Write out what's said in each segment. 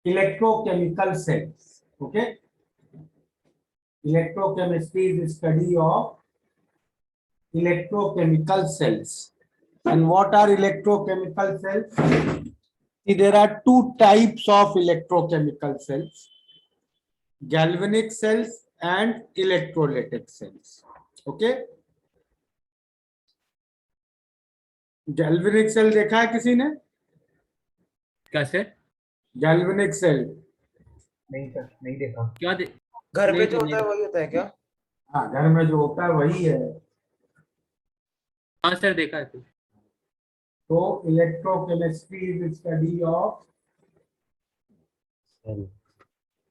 electrochemical cells. Okay, electrochemistry is the study of electrochemical cells. And what are electrochemical cells? See, there are two types of electrochemical cells: galvanic cells and electrolytic cells. Okay, galvanic cell देखा है किसी ने? कैसे? galvanic cell नहीं sir, नहीं देखा। क्या घर पे नहीं जो होता है वही होता है क्या? हाँ, घर में जो होता है वही है। हाँ सर, देखा है तो। तो electrochemistry is study of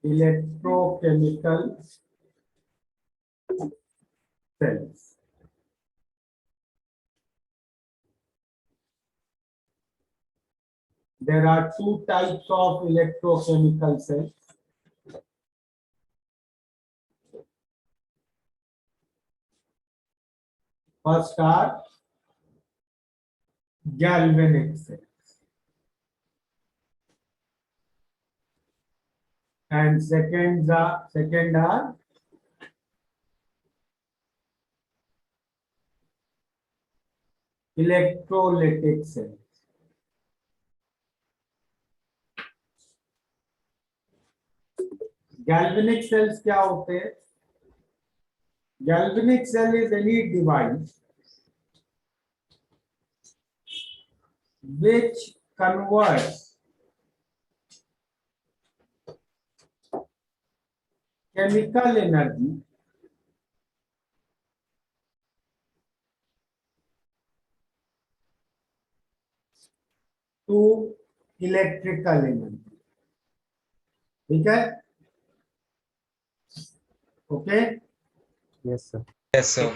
electrochemical cells. There are two types of electrochemical cells. First are galvanic cells, and second are electrolytic cells. Galvanic cells क्या होते हैं? Galvanic cell is any device which converts chemical energy to electrical energy. ठीक है? Okay? Yes sir. Yes, sir.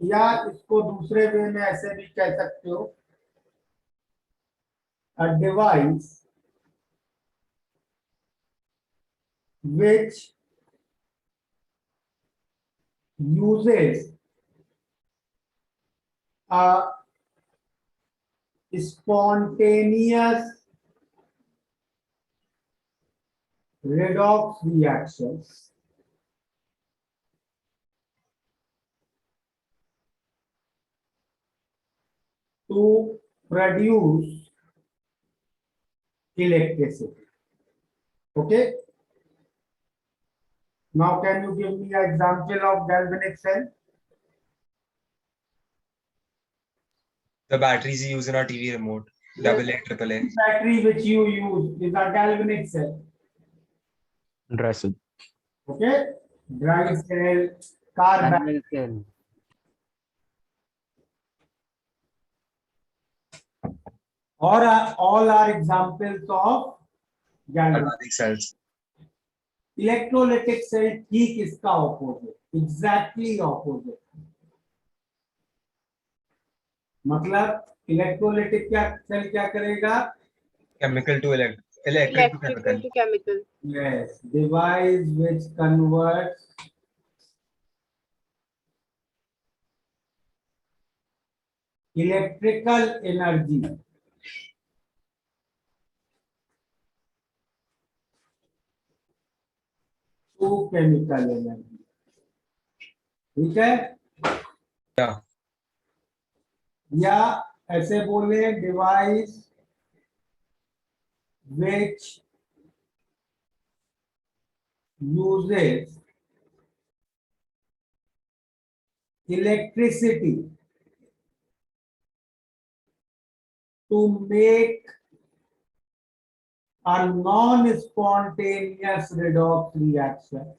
या इसको दूसरे वे में ऐसे भी कह सकते हो, a device which uses a spontaneous redox reaction to produce electricity. Okay. Now, can you give me an example of galvanic cell? The batteries you use in our TV remote. AA, AAA. Battery which you use is a galvanic cell. Dry cell. Okay. Dry cell, car battery. Or all are examples of galvanic. Galvanic cells. Electrolytic cell ठीक इसका opposite, exactly opposite. मतलब electrolytic cell क्या करेगा? Chemical to electric to Electrical chemical. to chemical. Yes, device which converts electrical energy to chemical energy. ठीक है? Yeah. या ऐसे बोले device which uses electricity to make a non-spontaneous redox reaction.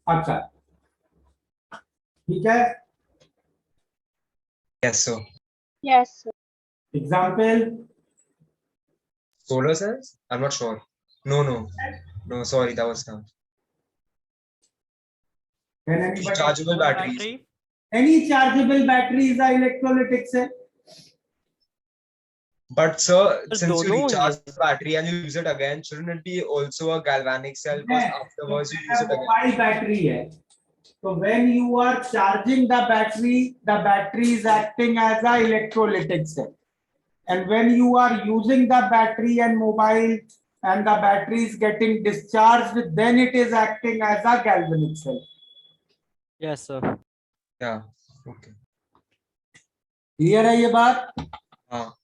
अच्छा, ठीक है? Yes, sir. Yes, sir. Example? Solar cells? I'm not sure. No, sorry, that was not. Can anybody? Rechargeable batteries. Any chargeable battery is an electrolytic cell. But sir, since you दोनों recharge the battery and you use it again, shouldn't it be also a galvanic cell? Because afterwards you use it again. Mobile battery है, So when you are charging the battery is acting as a electrolytic cell. And when you are using the battery and mobile and the battery is getting discharged, then it is acting as a galvanic cell. Yes, sir. Yeah. Okay. Clear है ये बात?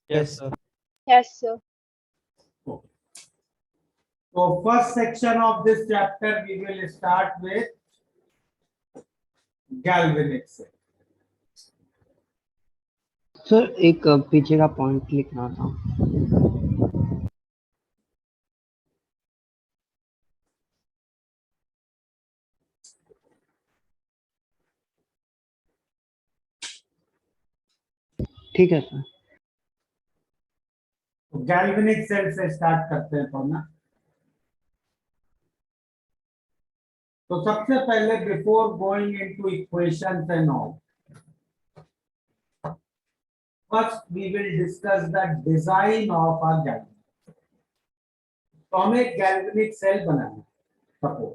Yes, sir. Yes, sir. So first section of this chapter we will start with galvanic cell. Sir एक पीछे का point लिखना था। ठीक है सर। तो गैल्वेनिक सेल से स्टार्ट करते हैं पढ़ना। तो सबसे पहले before going into equations and all, first we will discuss the design of a galvanic. तो हमें गैल्वेनिक सेल बनाना है सपोज।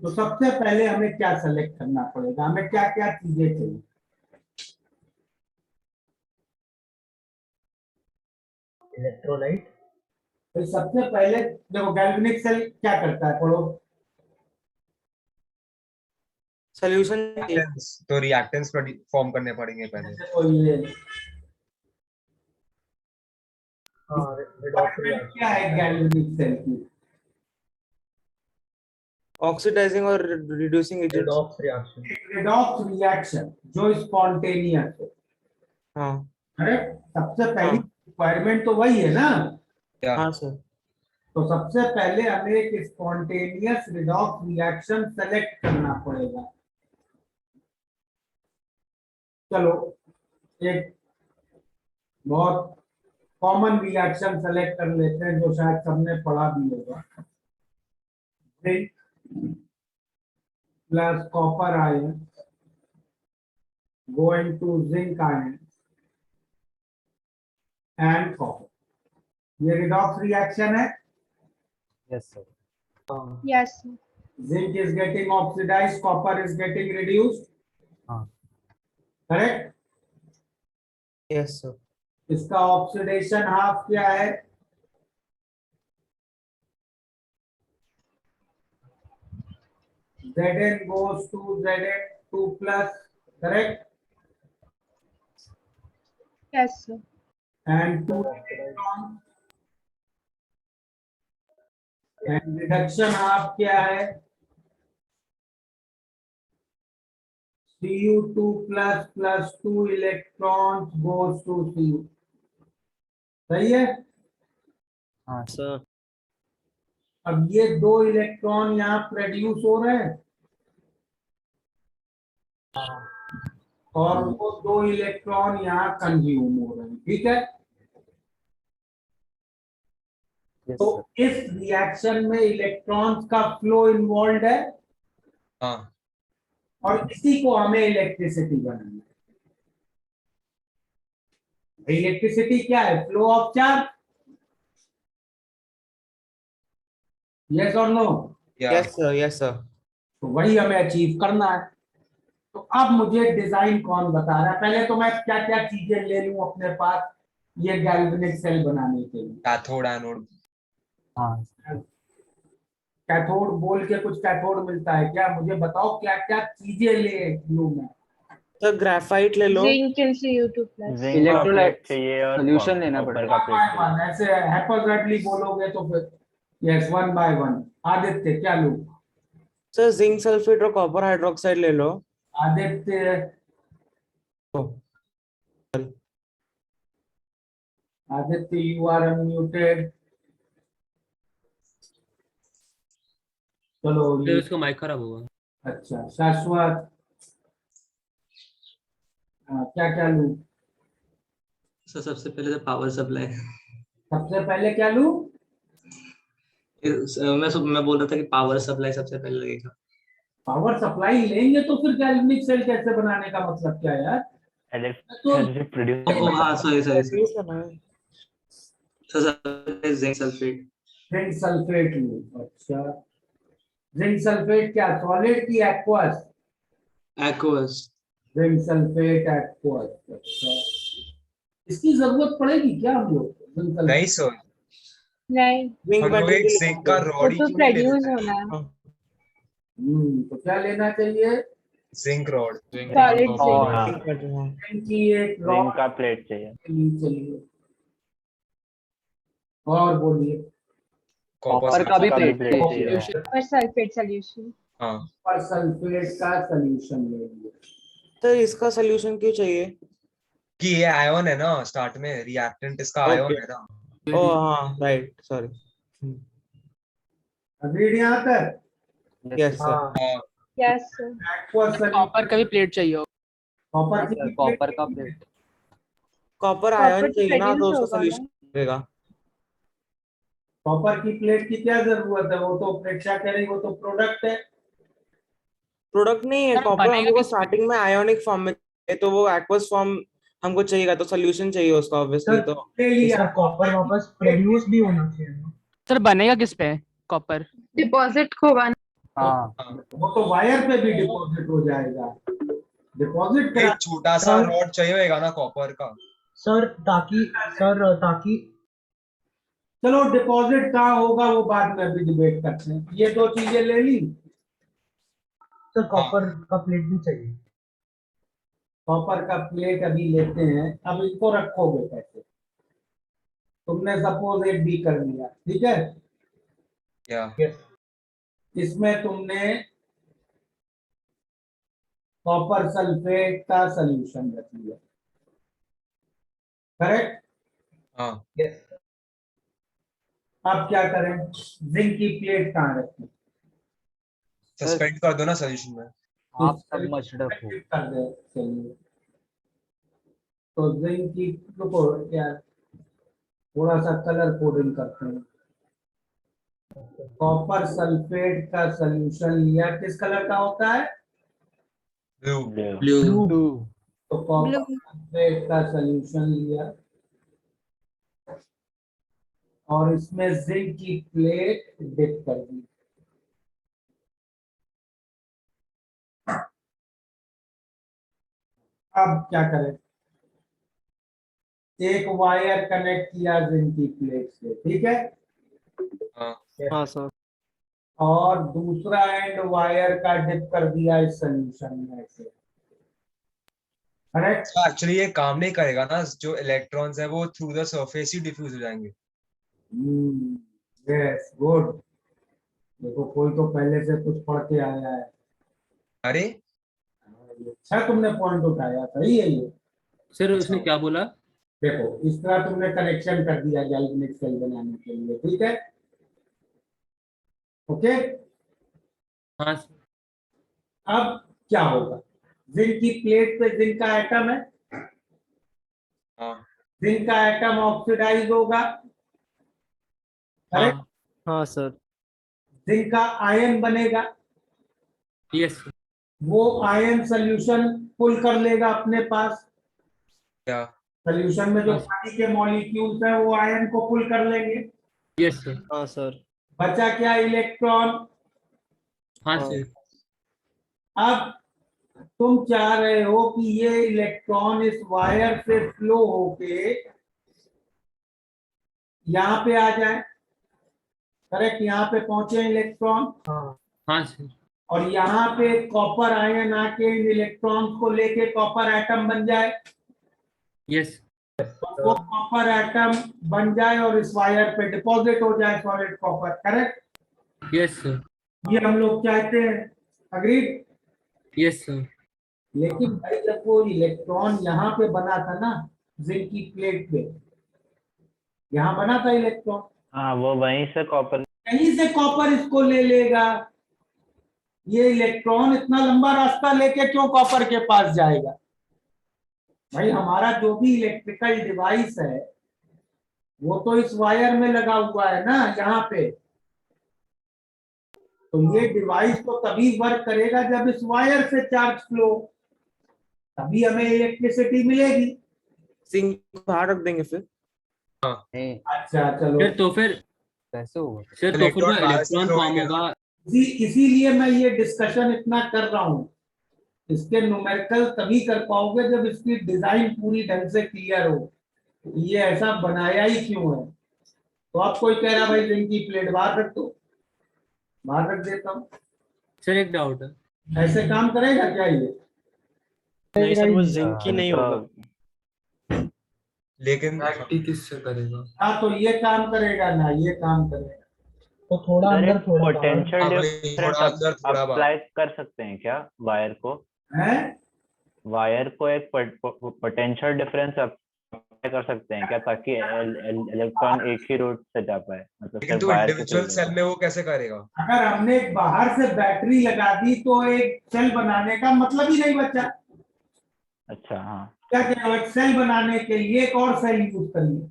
तो सबसे पहले हमें क्या सेलेक्ट करना पड़ेगा, हमें क्या क्या चीजें चाहिए? इलेक्ट्रोलाइट। तो सबसे पहले देखो गैल्वेनिक सेल क्या करता है, पढ़ो। सोल्यूशन तो रिएक्टेंस फॉर्म करने पड़ेंगे पहले। जैसे कोई ये क्या है गैल्वेनिक सेल की? ऑक्सीडाइजिंग और रिड्यूसिंग एजेंट। रिडॉक्स रिएक्शन जो स्पॉन्टेनियस है। हाँ अरे सबसे पहली रिक्वायरमेंट तो वही है ना। हाँ सर। तो सबसे पहले हमें एक स्पॉन्टेनियस रिडॉक्स रिएक्शन सेलेक्ट करना पड़ेगा। चलो एक बहुत कॉमन रिएक्शन सेलेक्ट कर लेते हैं जो शायद सबने पढ़ा भी होगा। Zinc plus copper ion going to zinc ion and copper. ये redox reaction है। Yes sir. Yes, sir. Zinc is getting oxidized, copper is getting reduced. हाँ। Correct? Yes sir. इसका ऑक्सीडेशन हाफ क्या है? Zn goes to Zn2 plus, correct? Yes, sir. And 2 electrons. And reduction half क्या है? Cu2 plus 2 electrons goes to Cu. सही है? हाँ sir. अब ये 2 इलेक्ट्रॉन यहाँ प्रोड्यूस हो रहे हैं और वो 2 इलेक्ट्रॉन यहाँ कंज्यूम हो रहे हैं। ठीक है? तो इस रिएक्शन में इलेक्ट्रॉन्स का फ्लो इन्वॉल्व है हाँ। और इसी को हमें इलेक्ट्रिसिटी बनाना है। इलेक्ट्रिसिटी क्या है? Flow of charge. यस और no? Yes sir. Yes sir. तो वही हमें अचीव करना है। तो अब मुझे डिजाइन कौन बता रहा है? पहले तो मैं क्या क्या चीजें ले लूं अपने पास ये गैल्वेनिक सेल बनाने के लिए। Cathode anode. हाँ। कैथोड बोल के कुछ कैथोड मिलता है क्या? मुझे बताओ क्या क्या चीजें ले लूं मैं। सर ग्रेफाइट ले लो। Zinc and Cu2 plus. Electrolyte चाहिए और सोल्यूशन लेना पड़ेगा। वन बाय वन ऐसे हैपोजेटली बोलोगे तो फिर yes one by one. Aditya क्या लूं? सर जिंक सल्फेट और कॉपर हाइड्रोक्साइड ले लो। Aditya Aditya you are unmuted. चलो फिर उसका माइक खराब होगा। अच्छा शाश्वत क्या क्या लूं? सर सबसे पहले तो पावर सप्लाई। सबसे पहले क्या लूं? मैं बोल रहा था कि पावर सप्लाई सबसे पहले लगेगा। पावर सप्लाई लेंगे तो फिर गैल्वेनिक सेल कैसे बनाने का मतलब क्या है यार? तो ओ हाँ sorry sir zinc sulphate. Zinc sulphate लूं। अच्छा जिंक सल्फेट क्या सॉलिड की aqueous? aqueous. Zinc sulphate aqueous. अच्छा, इसकी जरूरत पड़ेगी क्या हम लोग जिंक सल्फेट? नहीं सर, नहीं, जिंक हम लोग बैटरी एक जिंक का वो रॉड ही तो क्यों नहीं ले प्रोड्यूस लेते? होना है। तो क्या लेना चाहिए? Zinc rod. सॉलिड हाँ, से। जिंक बैटरी, हाँ। जिंक की एक जिंक रॉड का प्लेट चाहिए। चलिए, और बोलिए। कॉपर का भी प्लेट चाहिए। और सल्फेट सोल्यूशन। हाँ, पर सल्फेट का सोल्यूशन लेंगे। तो इसका सोल्यूशन क्यों चाहिए? कि ये आयन है ना, स्टार्ट में रिएक्टेंट इसका आयन Okay. है ना। ओ हाँ, राइट, सॉरी। अग्रीड यहाँ तक? Yes sir. हाँ, यस सर। एक्वस कॉपर का भी प्लेट चाहिए होगा। कॉपर की कॉपर का प्लेट। कॉपर कॉपर आयन तो चाहिए ना, तो प्रोड्यूस उसका होगा सोल्यूशन ना। लगेगा। कॉपर की प्लेट की क्या जरूरत है? वो तो प्रेक्षा करेगी, वो तो प्रोडक्ट है। प्रोडक्ट नहीं है सर, कॉपर, बनेगा हमको किस पे? स्टार्टिंग में आयोनिक फॉर्म में है, तो वो एक्वस फॉर्म हमको चाहिएगा, तो सोल्यूशन चाहिए उसका ऑब्वियसली। तो ले लिया कॉपर वापस प्रोड्यूस भी होना चाहिए ना। सर बनेगा किस पे कॉपर? डिपॉजिट होगा ना। हाँ। वो तो वायर पे भी डिपॉजिट हो जाएगा। डिपॉजिट करा। एक छोटा सा रॉड चाहिए होगा ना कॉपर का। सर ताकि चलो डिपॉजिट कहाँ होगा वो बाद में भी डिबेट करते हैं। ये दो चीजें ले ली। सर कॉपर का प्लेट भी चाहिए। कॉपर का प्लेट अभी लेते हैं। अब इसको रखोगे कैसे? तुमने सपोज एक बी कर लिया, ठीक है? या इसमें तुमने कॉपर सल्फेट का सॉल्यूशन रख लिया, करेक्ट? हाँ, अब क्या करें? जिंक की प्लेट कहाँ रखें? सस्पेंड कर दो ना सोल्यूशन में। आप सब मस्ट रखो। कर दे। चलिए, तो जिंक की रुको यार, थोड़ा सा कलर कोडिंग करते हैं। कॉपर सल्फेट का सॉल्यूशन लिया, किस कलर का होता है? ब्लू। Blue. तो कॉपर सल्फेट का सॉल्यूशन लिया और इसमें जिंक की प्लेट डिप कर दी। अब क्या करें? एक वायर कनेक्ट किया जिंक की प्लेट से, ठीक है? हाँ, हाँ सर। और दूसरा एंड वायर का डिप कर दिया इस सॉल्यूशन में से, करेक्ट? एक्चुअली ये काम नहीं करेगा ना, जो इलेक्ट्रॉन्स है वो थ्रू द सरफेस ही डिफ्यूज हो जाएंगे। Yes, good. देखो कोई तो पहले से कुछ पढ़ के आया है। अरे अच्छा तुमने पॉइंट उठाया, सही है ये। सर उसने क्या बोला? देखो इस तरह तुमने कनेक्शन कर दिया गैल्वेनिक सेल बनाने के लिए, ठीक है? ओके। हाँ अब क्या होगा? जिंक की प्लेट पे जिंक का एटम है, हाँ, जिंक का एटम ऑक्सीडाइज होगा, करेक्ट? हाँ, हाँ सर। जिंक का आयन बनेगा, यस वो आयन सोल्यूशन पुल कर लेगा अपने पास। क्या? सोल्यूशन में जो हाँ। पानी के मॉलिक्यूल्स है वो आयन को पुल कर लेंगे। Yes sir. हाँ सर। बचा क्या? इलेक्ट्रॉन। हाँ हाँ। सर। अब तुम चाह रहे हो कि ये इलेक्ट्रॉन इस वायर से फ्लो होके यहाँ पे आ जाए, करेक्ट? यहाँ पे पहुंचे इलेक्ट्रॉन हाँ सर। और यहाँ पे कॉपर आयन आके इन इलेक्ट्रॉन्स को लेके कॉपर एटम बन जाए। यस वो कॉपर एटम बन जाए और इस वायर पे डिपॉजिट हो जाए solid copper, correct? Yes sir. ये हम लोग चाहते हैं, अग्रीड? Yes sir. लेकिन भाई जब वो इलेक्ट्रॉन यहाँ पे बना था ना जिंक की प्लेट पे, यहाँ बना था इलेक्ट्रॉन, हाँ, वो वहीं से कॉपर। कहीं से कॉपर इसको ले लेगा। ये इलेक्ट्रॉन इतना लंबा रास्ता लेके क्यों कॉपर के पास जाएगा? भाई हमारा जो भी इलेक्ट्रिकल डिवाइस है वो तो इस वायर में लगा हुआ है ना, यहाँ पे। तो ये डिवाइस तो तभी वर्क करेगा जब इस वायर से चार्ज फ्लो, तभी हमें इलेक्ट्रिसिटी मिलेगी। जिंक बाहर रख देंगे फिर। अच्छा चलो, सर तो फिर कैसे होगा? सर तो फिर इलेक्ट्रॉन वो बाहर से इलेक्ट्रॉन flow फॉर्म होंगे ना। होगा इसीलिए मैं ये डिस्कशन इतना कर रहा हूँ। इसके न्यूमेरिकल तभी कर पाओगे जब इसकी डिजाइन पूरी ढंग से क्लियर हो, ये ऐसा बनाया ही क्यों है। तो आप कोई कह रहा भाई जिनकी प्लेट बाहर रख दो, बाहर रख देता हूँ, सर एक डाउट है। ऐसे काम करेगा क्या ये? नहीं सर, वो जिंक ही नहीं होगा। लेकिन प्रैक्टिस किससे करेगा? हाँ तो ये काम करेगा ना, ये काम करेगा। तो थोड़ा अंदर थोड़ा बाहर। पोटेंशियल हाँ, वही, डिफरेंस थोड़ा अंदर थोड़ा बाहर। अप्लाई कर सकते हैं क्या वायर को? है वायर को एक पोटेंशियल डिफरेंस अप्लाई कर सकते हैं क्या, ताकि इलेक्ट्रॉन एक ही रूट से जा पाए? मतलब लेकिन सिर्फ तो वायर के इंडिविजुअल थ्रू। सेल में वो कैसे करेगा? अगर हमने एक बाहर से बैटरी लगा दी तो एक सेल बनाने का मतलब ही नहीं बचा। अच्छा हाँ क्या क्या एक सेल बनाने के लिए एक और सेल यूज करिए।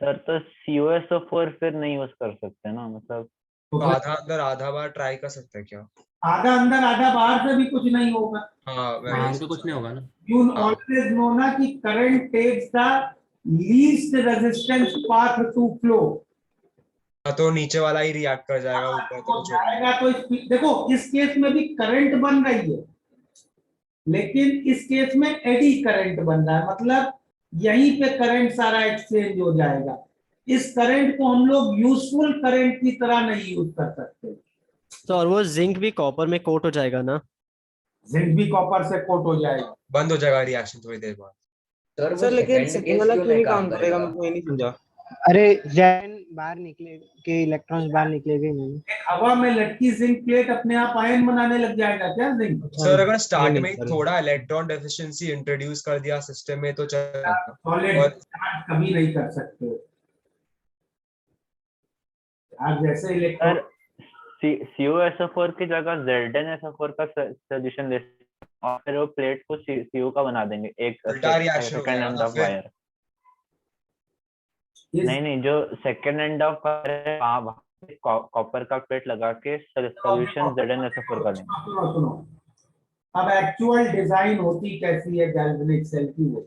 सर, तो CuSO4 फिर नहीं यूज कर सकते ना, मतलब? तो तो आधा अंदर आधा बार ट्राई कर सकते हैं क्या? आधा अंदर आधा बाहर से भी कुछ नहीं होगा। हाँ मैं बाहर वही से कुछ नहीं होगा ना। You हाँ। always know ना कि current takes the least resistance path to flow। हाँ, तो नीचे वाला ही रिएक्ट कर जाएगा, ऊपर तो हो कुछ होगा। जाएगा तो देखो इस केस में भी करंट बन रही है, लेकिन इस केस में एडी करंट बन रहा है, मतलब यहीं पे करंट सारा एक्सचेंज हो जाएगा। इस करंट को हम लोग यूजफुल करंट की तरह नहीं यूज कर सकते। तो और वो जिंक भी कॉपर में कोट हो जाएगा ना? जिंक भी कॉपर से कोट हो जाएगा। बंद हो जाएगा रिएक्शन थोड़ी देर बाद। सर लेकिन सेकंड वाला क्यों नहीं काम करेगा, मैं नहीं समझा। अरे जैन बाहर निकले के इलेक्ट्रॉन्स बाहर निकलेंगे नहीं। हवा में लटकी जिंक प्लेट अपने आप आयन बनाने लग जाएगा क्या जिंक? सर अगर स्टार्ट नहीं, में ही सर। थोड़ा इलेक्ट्रॉन डेफिशिएंसी इंट्रोड्यूस कर दिया सिस्टम में तो चलेगा। सॉलिड और चार्ज कभी नहीं कर सकते हो। आप जैसे इलेक्ट्रॉन सर CuSO4 की जगह ZnSO4 का सोल्यूशन ले और फिर वो प्लेट को Cu का बना देंगे, एक उल्टा रिएक्शन हो सेकंड जाएगा एंड ना ऑफ फिर। वायर। नहीं, जो सेकंड एंड ऑफ वायर है वहाँ कॉपर का प्लेट लगा के सोल्यूशन ZnSO4 का देंगे। सुनो सुनो, अब एक्चुअल डिजाइन होती कैसी है गैल्वेनिक सेल की वो,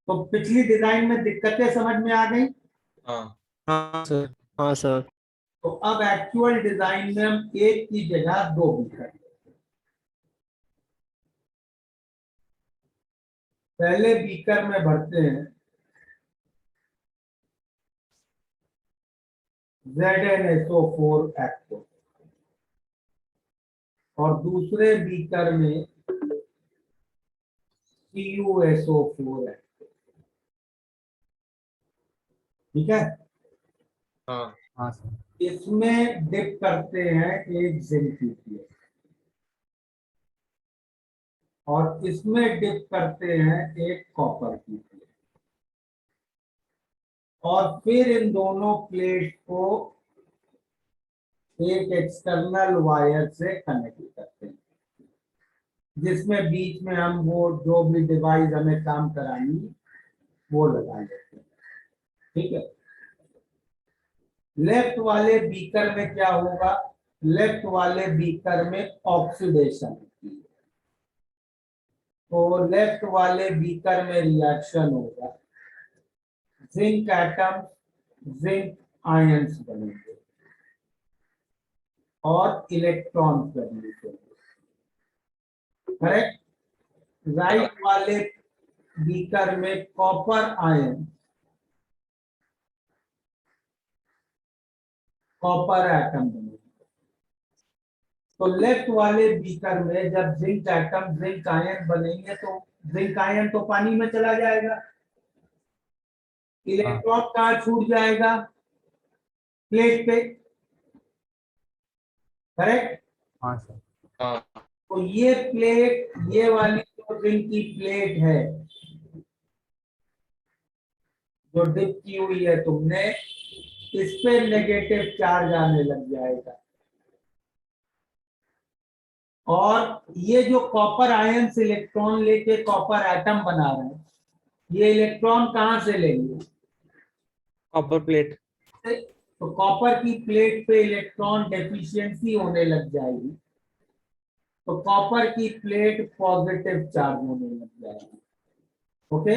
तो पिछली डिजाइन में दिक्कतें समझ में आ गई। हाँ हाँ सर। हाँ सर। तो अब एक्चुअल डिजाइन में हम एक की जगह दो बीकर, पहले बीकर में भरते हैं ZnSO4 एक्टिव और दूसरे बीकर में CuSO4 एक्टिव। ठीक है, हाँ हाँ सर। इसमें डिप करते हैं एक जिंक की प्लेट और इसमें डिप करते हैं एक कॉपर की प्लेट और फिर इन दोनों प्लेट को एक एक्सटर्नल वायर से कनेक्ट करते हैं, जिसमें बीच में हम वो जो भी डिवाइस हमें काम करानी वो लगा लेते हैं। ठीक है, लेफ्ट वाले बीकर में क्या होगा? लेफ्ट वाले बीकर में ऑक्सीडेशन होती है, तो लेफ्ट वाले बीकर में रिएक्शन होगा, जिंक एटम जिंक आयंस बनेंगे और इलेक्ट्रॉन प्रोड्यूस होंगे। करेक्ट। राइट वाले बीकर में कॉपर आयन कॉपर एटम बनेंगे। तो लेफ्ट वाले बीकर में जब जिंक एटम जिंक आयन बनेंगे तो जिंक आयन तो पानी में चला जाएगा, इलेक्ट्रॉन कहाँ छूट जाएगा? प्लेट पे। करेक्ट। हाँ सर। हाँ तो ये प्लेट, ये वाली जो जिंक की प्लेट है जो डिप की हुई है तुमने, इस पे नेगेटिव चार्ज आने लग जाएगा और ये जो कॉपर आयंस इलेक्ट्रॉन लेके कॉपर एटम बना रहे हैं, ये इलेक्ट्रॉन कहाँ से लेंगे? Copper plate. तो कॉपर की प्लेट पे इलेक्ट्रॉन डेफिशिएंसी होने लग जाएगी, तो कॉपर की प्लेट पॉजिटिव चार्ज होने लग जाएगी। ओके,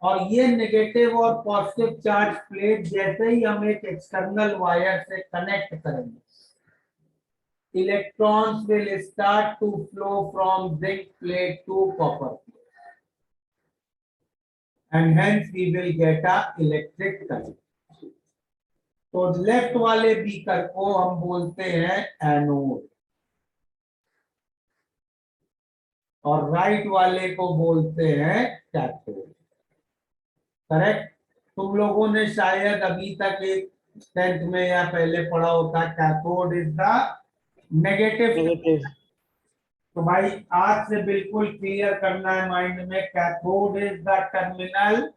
और ये नेगेटिव और पॉजिटिव चार्ज प्लेट जैसे ही हम एक एक्सटर्नल वायर से कनेक्ट करेंगे, electrons will start to flow from zinc plate to copper plate, and hence we will get a electric current. तो लेफ्ट वाले बीकर को हम बोलते हैं एनोड और राइट वाले को बोलते हैं कैथोड। करेक्ट। तुम लोगों ने शायद अभी तक एक 10th में या पहले पढ़ा होता, कैथोड इज द नेगेटिव। तो भाई आज से बिल्कुल क्लियर करना है माइंड में, cathode is the terminal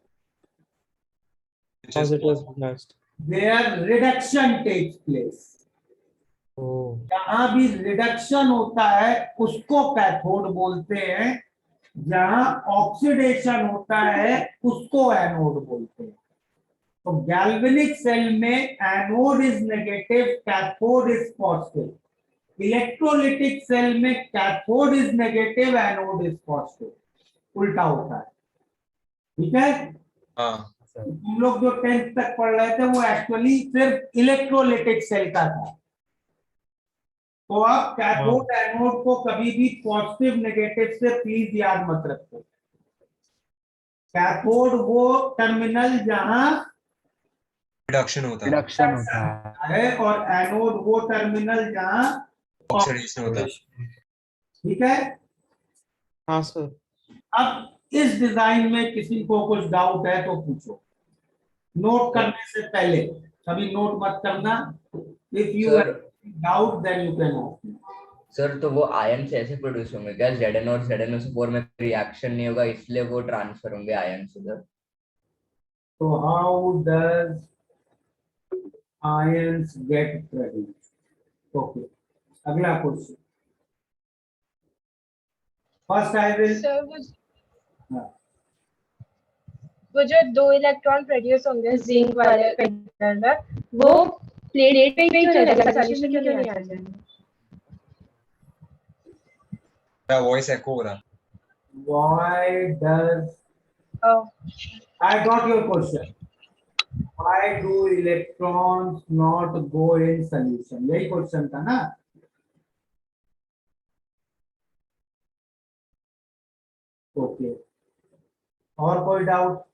where reduction takes place. जहां भी रिडक्शन होता है उसको कैथोड बोलते हैं, जहां ऑक्सीडेशन होता है उसको एनोड बोलते हैं। तो गैल्वेनिक सेल में anode is negative, cathode is positive. Electrolytic cell में cathode is negative, anode is positive, उल्टा होता है। ठीक है। हाँ तुम लोग जो 10th तक पढ़ रहे थे वो एक्चुअली सिर्फ इलेक्ट्रोलिटिक सेल का था। तो आप कैथोड एनोड को कभी भी पॉजिटिव नेगेटिव से प्लीज याद मत रखो। कैथोड वो टर्मिनल जहां रिडक्शन होता है और एनोड वो टर्मिनल जहां ऑक्सीडेशन होता है। ठीक है। हाँ सर। अब इस डिजाइन में किसी को कुछ डाउट है तो पूछो। नोट करने से पहले कभी नोट मत करना। If you doubt then you can ask me. Sir तो वो आयन से ऐसे प्रोड्यूस होंगे क्या, Zn और ZnO4 में रिएक्शन नहीं होगा इसलिए वो ट्रांसफर होंगे आयन उधर? तो how does ions get produced? Okay, अगला question. First I will sir वो जो 2 इलेक्ट्रॉन प्रोड्यूस होंगे जिंक वाले कंटेनर में, वो प्लेट पे ही चलेगा, सॉल्यूशन क्यों नहीं आ जाएगा? मेरा वॉइस एको हो रहा है। why does I got your question. Why do electrons not go in solution? यही क्वेश्चन था ना। ओके, और कोई डाउट?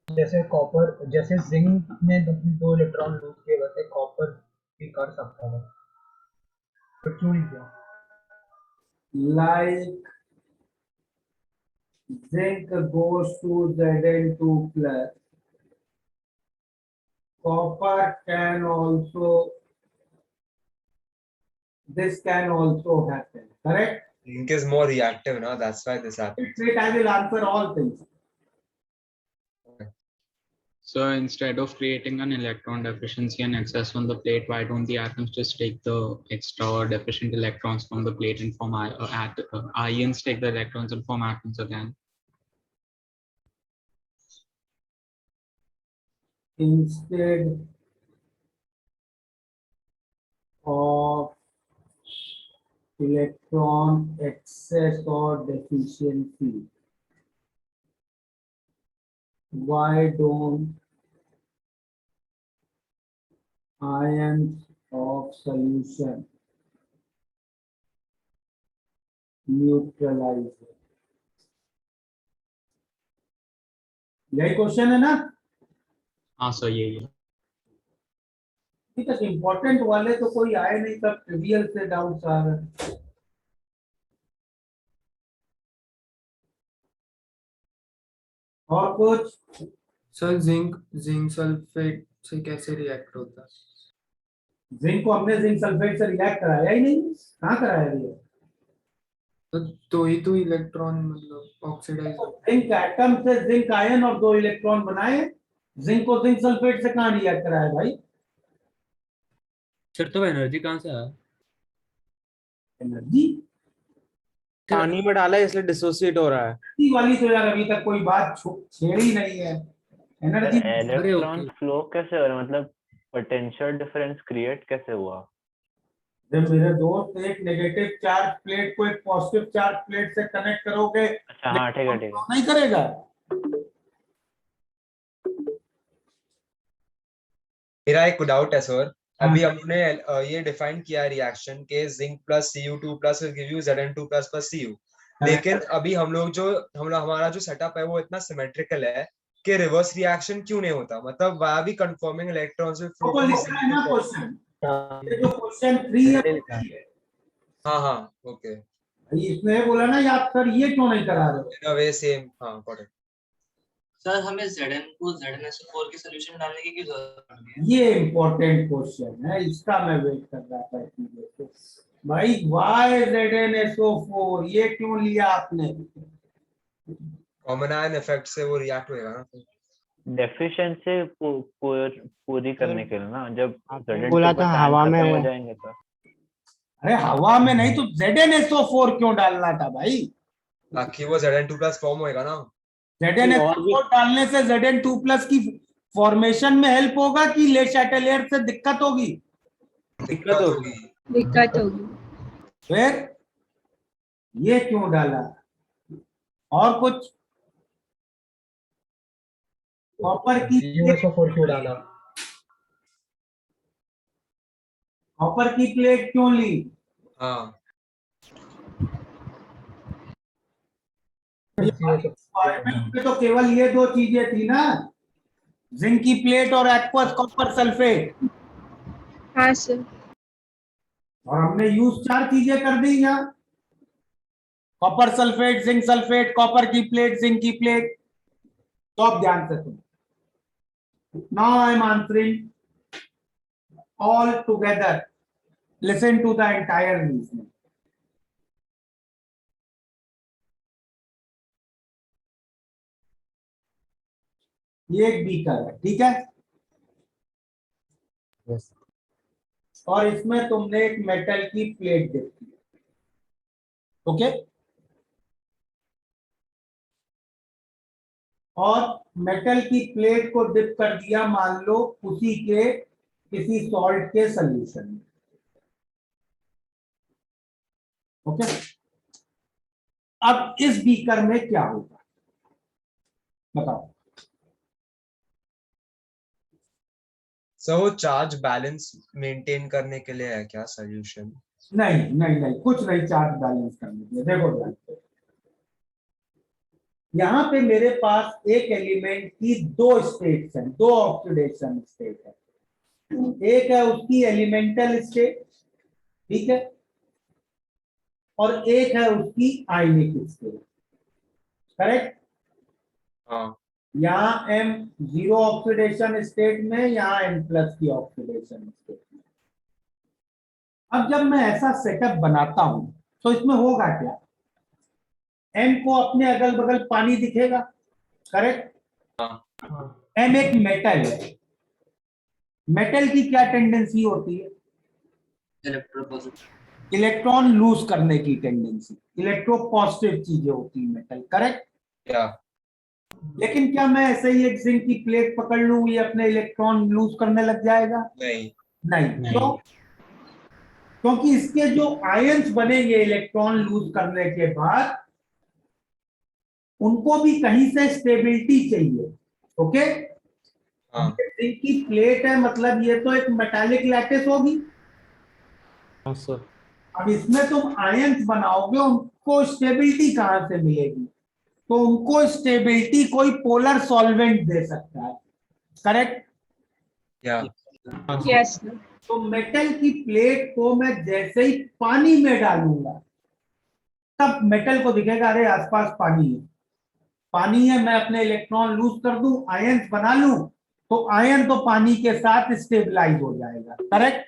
जैसे कॉपर, जैसे जिंक ने 2 इलेक्ट्रॉन लूज किए, वैसे कॉपर भी कर सकता है, तो क्यों नहीं किया? Like zinc goes to Zn2 plus, copper can also, this can also happen, correct? Zinc is more reactive now, that's why this happens. Wait, I will answer all things. So instead of creating an electron deficiency and excess on the plate, why don't the atoms just take the extra or deficient electrons from the plate and form ions, take the electrons and form atoms again? Instead of electron excess or deficiency, why don't ions of solution neutralize it? यही question है ना? हाँ sir यही है। ठीक है, important वाले तो कोई आए नहीं, तब ट्रिवियल से डाउट्स आ रहे। और कुछ? सर जिंक सल्फेट से कैसे रिएक्ट होता है? जिंक को हमने जिंक सल्फेट से रिएक्ट कराया ही नहीं। कहाँ कराया रिएक्ट? तो ही तो इलेक्ट्रॉन मतलब ऑक्सीडाइज। जिंक एटम से जिंक आयन और 2 इलेक्ट्रॉन बनाए। जिंक को जिंक सल्फेट से कहाँ रिएक्ट कराया भाई? सर तो एनर्जी कहाँ से आया? एनर्जी पानी में डाला है इसलिए डिसोसिएट हो रहा है। एनर्जी वाली तो यार अभी तक कोई बात छेड़ी नहीं है। एनर्जी इलेक्ट्रॉन फ्लो कैसे हो रहा है, मतलब पोटेंशियल डिफरेंस क्रिएट कैसे हुआ? जब मेरे दोस्त एक नेगेटिव चार्ज प्लेट को एक पॉजिटिव चार्ज प्लेट से कनेक्ट करोगे, अच्छा हाँ ठीक है ठीक है। नहीं करेगा। मेरा एक डाउट है सर, अभी हमने ये डिफाइन किया रिएक्शन के zinc plus Cu2 plus will give you Zn2 plus plus Cu, लेकिन अभी हमारा जो सेटअप है वो इतना सिमेट्रिकल है कि रिवर्स रिएक्शन क्यों नहीं होता, मतलब why are we confirming electrons will flow तो लिखना है ना क्वेश्चन, ये जो क्वेश्चन 3 है। हाँ हाँ ओके, इसने बोला ना याद सर, ये क्यों नहीं करा रहे? इन अ वे सेम, हाँ गॉट इट। सर हमें Zn को ZnSO4 के सॉल्यूशन डालने की क्यों जरूरत पड़ रही है? ये इम्पोर्टेंट क्वेश्चन है, इसका मैं वेट कर रहा था इतनी देर से। भाई वाई ZnSO4 ये क्यों लिया आपने? कॉमन आयन इफेक्ट से वो रिएक्ट होएगा ना, डेफिशिएंसी पूरी करने के लिए ना, जब Zn2 बोला का था time हवा में खत्म हो वो- जाएंगे तो। अरे हवा में नहीं तो ZnSO4 क्यों डालना था भाई? ताकि वो Zn2 प्लस फॉर्म होएगा ना। ZnSO4 डालने से Zn2 प्लस की फॉर्मेशन में हेल्प होगा कि ले चैटेलियर से दिक्कत होगी? दिक्कत होगी। दिक्कत होगी। फिर ये क्यों डाला? और कुछ? कॉपर की CuSO4 क्यों डाला? कॉपर की प्लेट क्यों ली? हाँ में तो केवल ये दो चीजें थी ना, जिंक की प्लेट और एक्वस कॉपर सल्फेट। हाँ सर। और हमने यूज 4 चीजें कर दी यहाँ, copper sulphate, zinc sulphate, copper की प्लेट, जिंक की प्लेट। तो अब ध्यान से सुनो, now I am answering all together, listen to the entire reasoning. ये एक बीकर है, ठीक है? यस। और इसमें तुमने एक मेटल की प्लेट देखी, ओके? और मेटल की प्लेट को डिप कर दिया मान लो उसी के किसी सॉल्ट के सॉल्यूशन में, ओके? अब इस बीकर में क्या होगा बताओ? सो वो चार्ज बैलेंस मेंटेन करने के लिए है क्या सॉल्यूशन? नहीं नहीं नहीं, कुछ नहीं चार्ज बैलेंस करने के लिए। देखो ध्यान से, यहां पे मेरे पास एक एलिमेंट की 2 स्टेट्स हैं, 2 ऑक्सीडेशन स्टेट है। एक है उसकी एलिमेंटल स्टेट, ठीक है, और एक है उसकी आयनिक स्टेट, करेक्ट? हाँ यहाँ M 0 ऑक्सीडेशन स्टेट में, यहाँ M+ की ऑक्सीडेशन स्टेट में। अब जब मैं ऐसा सेटअप बनाता हूं तो इसमें होगा क्या? M को अपने अगल बगल पानी दिखेगा, करेक्ट? M एक मेटल है, मेटल की क्या टेंडेंसी होती है? इलेक्ट्रॉन लूज करने की टेंडेंसी, इलेक्ट्रोपॉजिटिव चीजें होती है मेटल, करेक्ट? क्या? लेकिन क्या मैं ऐसे ही एक जिंक की प्लेट पकड़ लूं ये अपने इलेक्ट्रॉन लूज करने लग जाएगा? नहीं नहीं। क्यों? क्योंकि इसके जो आयंस बनेंगे इलेक्ट्रॉन लूज करने के बाद, उनको भी कहीं से स्टेबिलिटी चाहिए, ओके? जिंक की प्लेट है मतलब ये तो एक मेटालिक लैटिस होगी। हाँ सर। अब इसमें तुम आयंस बनाओगे, उनको स्टेबिलिटी कहां से मिलेगी? तो उनको स्टेबिलिटी कोई पोलर सॉल्वेंट दे सकता है, करेक्ट? यस। तो मेटल की प्लेट को मैं जैसे ही पानी में डालूंगा तब मेटल को दिखेगा अरे आसपास पानी है, पानी है, मैं अपने इलेक्ट्रॉन लूज कर दूं, आयंस बना लूं, तो आयन तो पानी के साथ स्टेबलाइज हो जाएगा, करेक्ट?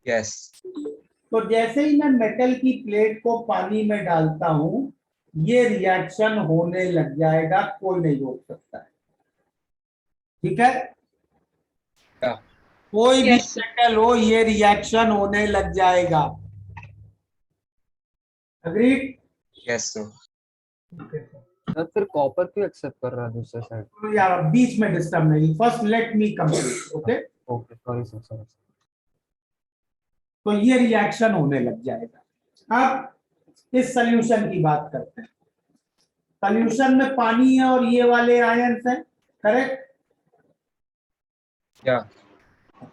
यस। तो जैसे ही मैं मेटल की प्लेट को पानी में डालता हूं ये रिएक्शन होने लग जाएगा, कोई नहीं रोक सकता है, ठीक है? कोई भी मेटल हो ये रिएक्शन होने लग जाएगा, अग्रीड? Yes sir. सर फिर कॉपर क्यों एक्सेप्ट कर रहा है दूसरे साइड? यार बीच में डिस्टर्ब नहीं, first let me complete, okay? Okay sorry sir, sorry. तो ये रिएक्शन होने लग जाएगा। अब इस सॉल्यूशन की बात करते हैं। सॉल्यूशन में पानी है और ये वाले आयंस हैं, करेक्ट? क्या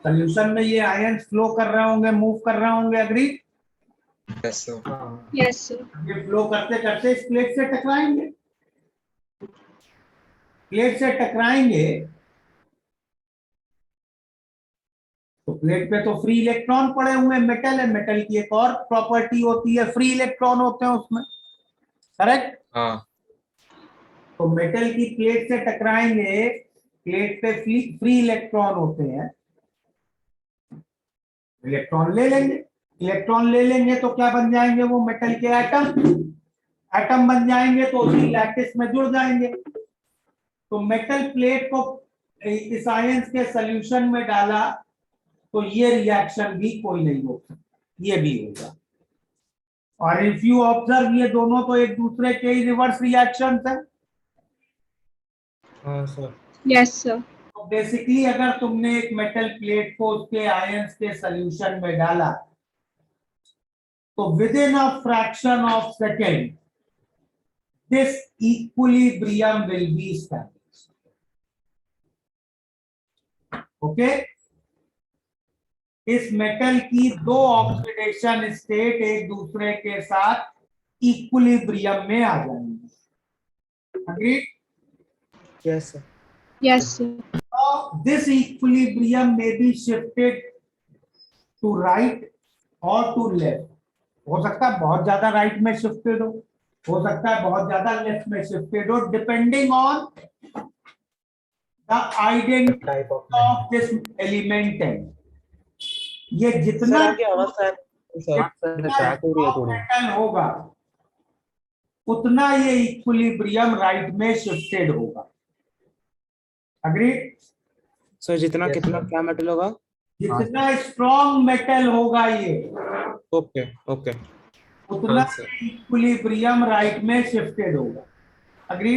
सॉल्यूशन में ये आयंस फ्लो कर रहे होंगे, मूव कर रहे होंगे, agree? Yes sir. Yes sir. ये फ्लो करते करते इस प्लेट से टकराएंगे। प्लेट से टकराएंगे तो प्लेट पे तो फ्री इलेक्ट्रॉन पड़े हुए, मेटल है, मेटल की एक और प्रॉपर्टी होती है फ्री इलेक्ट्रॉन होते हैं उसमें, करेक्ट? हाँ तो मेटल की प्लेट से टकराएंगे, प्लेट पे फ्री इलेक्ट्रॉन होते हैं, इलेक्ट्रॉन ले लेंगे। इलेक्ट्रॉन ले लेंगे तो क्या बन जाएंगे वो? मेटल के एटम। एटम बन जाएंगे तो उसी लैटिस में जुड़ जाएंगे। तो मेटल प्लेट को इस आयंस के सॉल्यूशन में डाला तो ये रिएक्शन भी कोई नहीं होगा, ये भी होगा। और इफ यू ऑब्जर्व, ये दोनों तो एक दूसरे के ही रिवर्स रिएक्शंस हैं। हाँ सर। Yes sir. तो बेसिकली अगर तुमने एक मेटल प्लेट को उसके आयंस के सॉल्यूशन में डाला तो with in a fraction of second this equilibrium will be established. Okay? इस मेटल की दो ऑक्सीडेशन स्टेट एक दूसरे के साथ इक्विलिब्रियम में आ जाएंगे। Agree? Yes sir. Yes sir. This equilibrium may be shifted to right or to left. हो सकता है बहुत ज्यादा राइट में शिफ्टेड हो सकता है बहुत ज्यादा लेफ्ट में शिफ्टेड हो, depending on the identity of this element. ये जितना मेटल होगा उतना ये इक्विलिब्रियम राइट में शिफ्टेड होगा। अग्री? सर जितना कितना क्या मेटल होगा? जितना स्ट्रॉन्ग मेटल होगा ये, ओके ओके, उतना इक्विलिब्रियम राइट में शिफ्टेड होगा। Agree?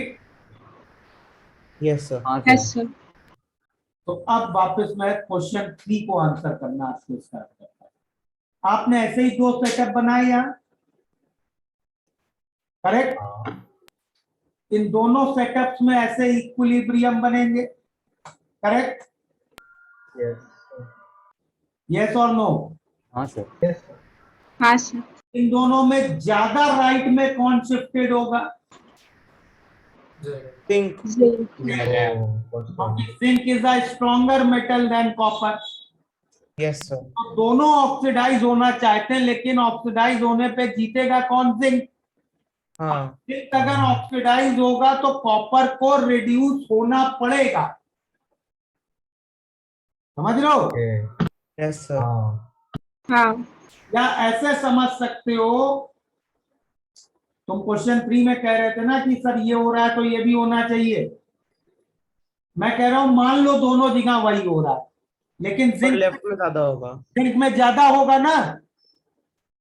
Yes sir. Yes sir. तो अब वापस मैं क्वेश्चन 3 को आंसर करना आपसे स्टार्ट करता हूं। आपने ऐसे ही दो सेटअप बनाए यहां, करेक्ट? इन दोनों सेटअप्स में ऐसे इक्विलिब्रियम बनेंगे, करेक्ट? यस और नो? हाँ सर। हाँ सर। इन दोनों में ज्यादा राइट में कौन शिफ्टेड होगा? Zinc. Zinc is a stronger metal than copper. Yes sir. तो दोनों ऑक्सीडाइज होना चाहते हैं, लेकिन ऑक्सीडाइज होने पे जीतेगा कौन? जिंक। हाँ। जिंक अगर ऑक्सीडाइज होगा तो कॉपर को रिड्यूस होना पड़ेगा, समझ लो? Yes sir. हाँ। या ऐसे समझ सकते हो, तुम क्वेश्चन 3 में कह रहे थे ना कि सर ये हो रहा है तो ये भी होना चाहिए। मैं कह रहा हूं मान लो दोनों जगह वही हो रहा है, लेकिन जिंक लेफ्ट में ज्यादा होगा। जिंक में ज्यादा होगा ना।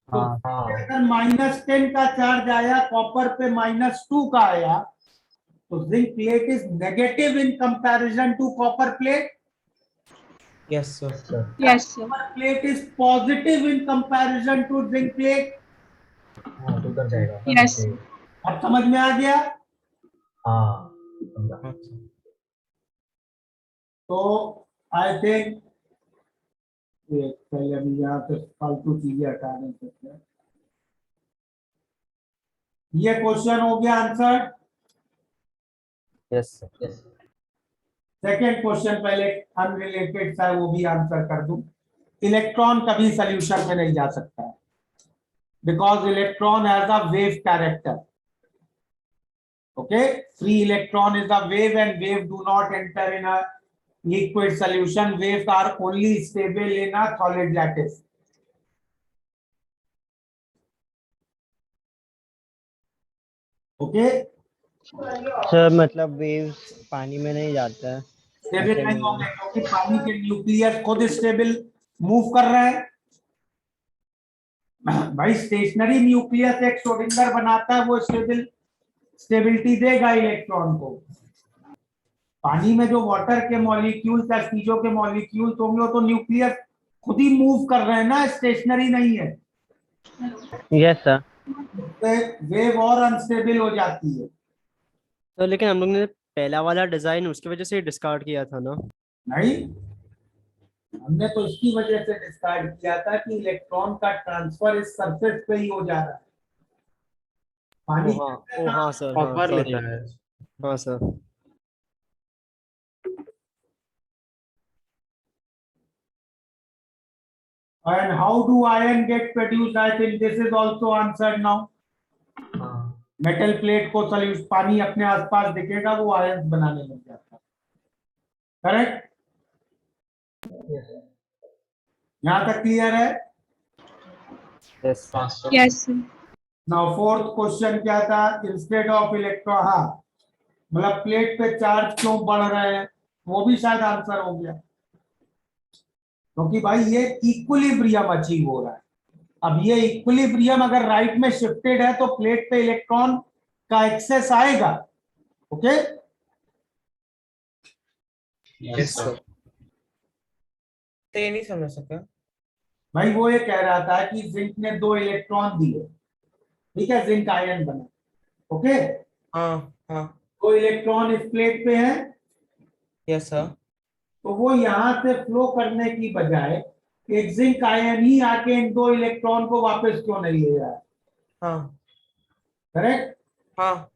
तो हाँ। अगर -10 का चार्ज आया, कॉपर पे -2 का आया, तो zinc plate is negative in comparison to copper plate. Yes sir. Yes sir. Copper plate is positive in comparison to zinc plate. तो उधर जाएगा। यस। अब समझ में आ गया? हाँ। तो आई थिंक पहले अभी यहाँ पे फालतू चीजें हटा नहीं सकते। ये क्वेश्चन हो गया answer. Yes sir. Second question पहले अनरिलेटेड था, वो भी आंसर कर दूं। इलेक्ट्रॉन कभी सॉल्यूशन में नहीं जा सकता है because electron has a wave character. Okay, free electron is a wave and wave do not enter in a liquid solution. Waves are only stable in a solid lattice. Okay? Sir मतलब waves पानी में नहीं जाता है। Stable नहीं होंगे क्योंकि पानी के न्यूक्लियस खुद स्टेबल मूव कर रहे हैं। भाई स्टेशनरी न्यूक्लियस एक श्रोडिंगर बनाता है, वो स्टेबिलिटी देगा इलेक्ट्रॉन को। पानी में जो वाटर के मॉलिक्यूल्स या चीजों के मॉलिक्यूल्स होंगे वो तो न्यूक्लियस खुद ही मूव कर रहे हैं ना, स्टेशनरी नहीं है, यस सर। वेव और अनस्टेबल हो जाती है। तो लेकिन हम लोग ने पहला वाला डिजाइन उसकी वजह से डिस्कार्ड किया था ना। नहीं, हमने तो इसकी वजह से डिस्कार्ड किया था कि इलेक्ट्रॉन का ट्रांसफर इस सरफेस पे ही हो जा रहा है। पानी ओ हाँ, ओ हाँ सर, हाँ कॉपर ले सॉरी, रहा है। हाँ sir. And how do iron get produced? I think this is also answered now. Metal plate को सॉल्यूशन पानी अपने आसपास दिखेगा, वो आयंस बनाने लग जाता है। करेक्ट? यहाँ तक क्लियर है? यस। नाउ फोर्थ क्वेश्चन क्या था? इंस्टेड ऑफ इलेक्ट्रॉन, हाँ मतलब प्लेट पे चार्ज क्यों बढ़ रहे हैं, वो भी शायद आंसर हो गया, क्योंकि भाई ये इक्विलिब्रियम अचीव हो रहा है। अब ये इक्विलिब्रियम अगर राइट में शिफ्टेड है तो प्लेट पे इलेक्ट्रॉन का एक्सेस आएगा। Okay, yes sir. तो ये नहीं समझ सका भाई वो ये कह रहा था कि जिंक ने 2 इलेक्ट्रॉन दिए, ठीक है, जिंक आयन बना। ओके, हाँ हाँ 2 इलेक्ट्रॉन इस प्लेट पे हैं, यस सर। तो वो यहां से फ्लो करने की बजाय एक जिंक आयन ही आके इन 2 इलेक्ट्रॉन को वापस क्यों नहीं ले रहा है? हाँ करेक्ट? हाँ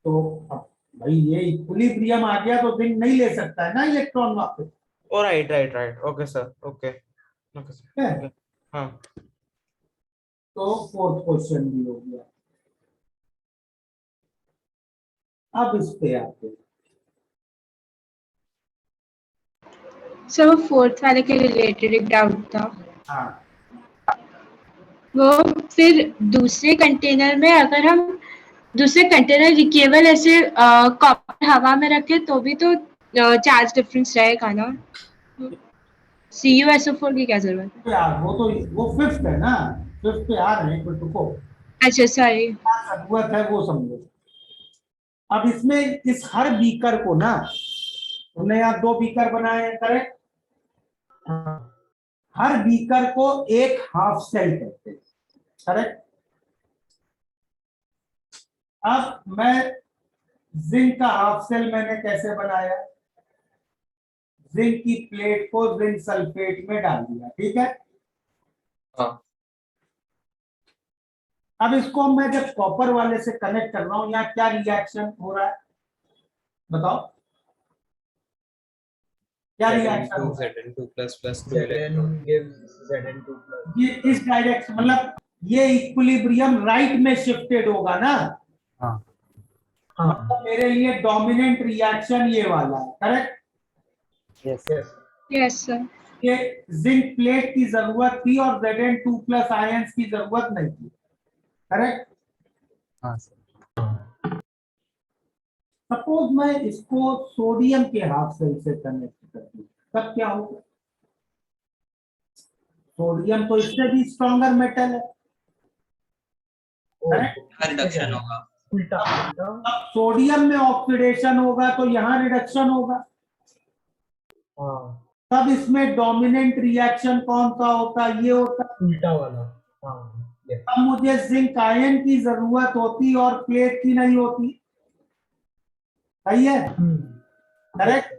तो अब भाई ये इक्विलिब्रियम आ गया तो जिंक नहीं ले सकता है ना इलेक्ट्रॉन वापस। Oh right right right, okay sir, okay okay sir, है? हाँ। तो फोर्थ क्वेश्चन भी हो गया। अब इस पे आते हैं। सर फोर्थ वाले के रिलेटेड एक डाउट था। हाँ, वो फिर दूसरे कंटेनर में अगर हम दूसरे कंटेनर केवल ऐसे कॉपर हवा में रखे तो भी तो चार्ज डिफरेंस रहेगा ना। CuSO4 की क्या जरूरत है? यार वो फिफ्थ है ना, फिफ्थ पे आ रहे हैं, कुछ रुको। अच्छा सॉरी। क्या जरूरत है वो समझो। अब इसमें इस हर बीकर को ना, हमने यहाँ 2 बीकर बनाए हैं, करेक्ट? हर बीकर को एक हाफ सेल कहते हैं, करेक्ट? अब मैं जिंक का हाफ सेल मैंने कैसे बनाया? जिंक की प्लेट को जिंक सल्फेट में डाल दिया, ठीक है? हाँ। अब इसको मैं जब कॉपर वाले से कनेक्ट कर रहा हूं, यहाँ क्या रिएक्शन हो रहा है बताओ? क्या रिएक्शन हो रहा है? Zn2 plus 2 Zn electron. gives Zn2 plus. ये इस डायरेक्शन, मतलब ये इक्विलिब्रियम राइट में शिफ्टेड होगा ना। हाँ मतलब मेरे लिए डोमिनेंट रिएक्शन ये वाला है, करेक्ट? Yes yes sir. ये जिंक प्लेट की जरूरत थी और Zn2 प्लस आयंस की जरूरत नहीं थी, करेक्ट? हाँ सर। सपोज मैं इसको सोडियम के हाफ सेल से कनेक्ट कर दूं, तब क्या होगा? सोडियम तो इससे भी स्ट्रॉन्गर मेटल है, करेक्ट? रिडक्शन होगा। उल्टा अब सोडियम में ऑक्सीडेशन होगा तो यहाँ रिडक्शन होगा। हाँ तब इसमें डोमिनेंट रिएक्शन कौन सा होता? ये होता। उल्टा वाला। हाँ yes. अब मुझे जिंक आयन की जरूरत होती और प्लेट की नहीं होती, सही है? करेक्ट?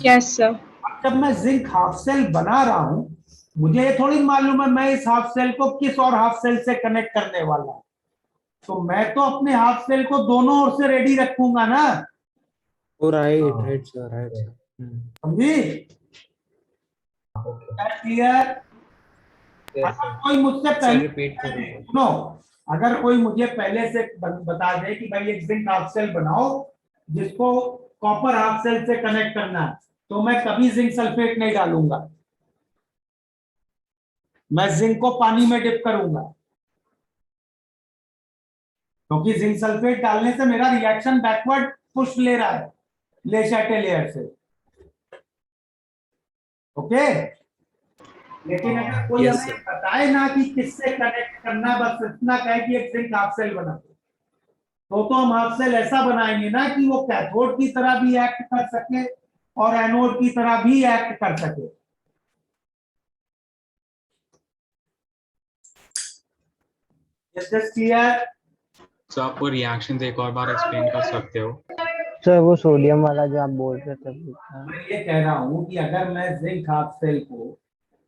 Yes sir. अब जब मैं जिंक हाफ सेल बना रहा हूं, मुझे ये थोड़ी मालूम है मैं इस हाफ सेल को किस और हाफ सेल से कनेक्ट करने वाला हूं, तो मैं तो अपने हाफ सेल को दोनों ओर से रेडी रखूंगा ना। ओ राइट राइट सर, राइट। समझी? क्लियर? अगर कोई मुझसे पहले रिपीट करो। सुनो, अगर कोई मुझे पहले से बता दे कि भाई एक जिंक हाफ सेल बनाओ जिसको कॉपर हाफ सेल से कनेक्ट करना है, तो मैं कभी जिंक सल्फेट नहीं डालूंगा, मैं जिंक को पानी में डिप करूंगा, क्योंकि जिंक सल्फेट डालने से मेरा रिएक्शन बैकवर्ड पुश ले रहा है ले लेयर से। ओके, लेकिन अगर कोई हमें बताए ना कि किससे कनेक्ट करना, बस इतना कहे कि एक जिंक हाफ सेल बना तो हम हाफ सेल ऐसा बनाएंगे ना कि वो कैथोड की तरह भी एक्ट कर सके और एनोड की तरह भी एक्ट कर सके। Is this clear? So आप वो रिएक्शंस एक और बार एक्सप्लेन कर सकते हो? सर वो सोडियम वाला जो आप बोल रहे थे वो था। मैं ये कह रहा हूँ कि अगर मैं जिंक हाफ सेल को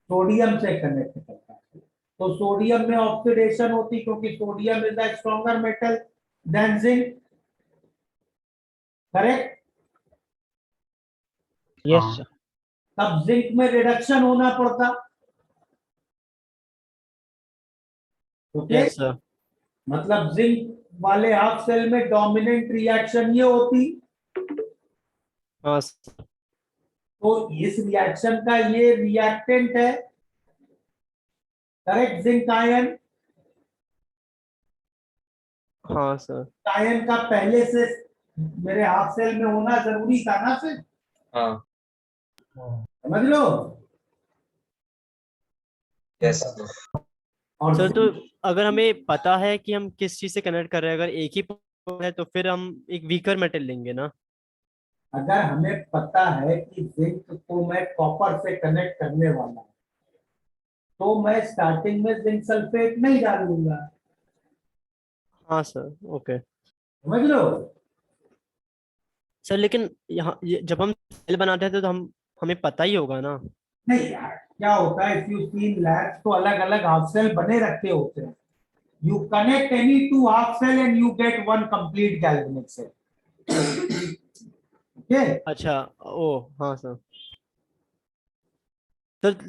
सोडियम से कनेक्ट करता हूँ तो सोडियम में ऑक्सीडेशन होती, क्योंकि sodium is the stronger metal than zinc, correct? Yes sir. तब जिंक में रिडक्शन होना पड़ता। Okay, yes sir. मतलब जिंक वाले हाफ सेल में डोमिनेंट रिएक्शन ये होती, हाँ सर। तो इस रिएक्शन का ये रिएक्टेंट है, करेक्ट? जिंक आयन, हाँ सर। आयन का पहले से मेरे हाफ सेल में होना जरूरी था ना फिर, हाँ समझ लो। यस और सर तो अगर हमें पता है कि हम किस चीज से कनेक्ट कर रहे हैं, अगर एक ही है तो फिर हम एक वीकर मेटल लेंगे ना। अगर हमें पता है कि जिंक को मैं कॉपर से कनेक्ट करने वाला हूं, तो मैं स्टार्टिंग में जिंक सल्फेट नहीं डालूंगा, हाँ सर। ओके समझ लो। सर, लेकिन यहाँ जब हम सेल बनाते हैं तो हमें पता ही होगा ना। नहीं यार, क्या होता है, इफ यू सी लैब्स तो अलग अलग हाफ सेल बने रखे होते हैं। You connect any two half cell and you get one complete galvanic cell. Okay, अच्छा, ओ हाँ सर।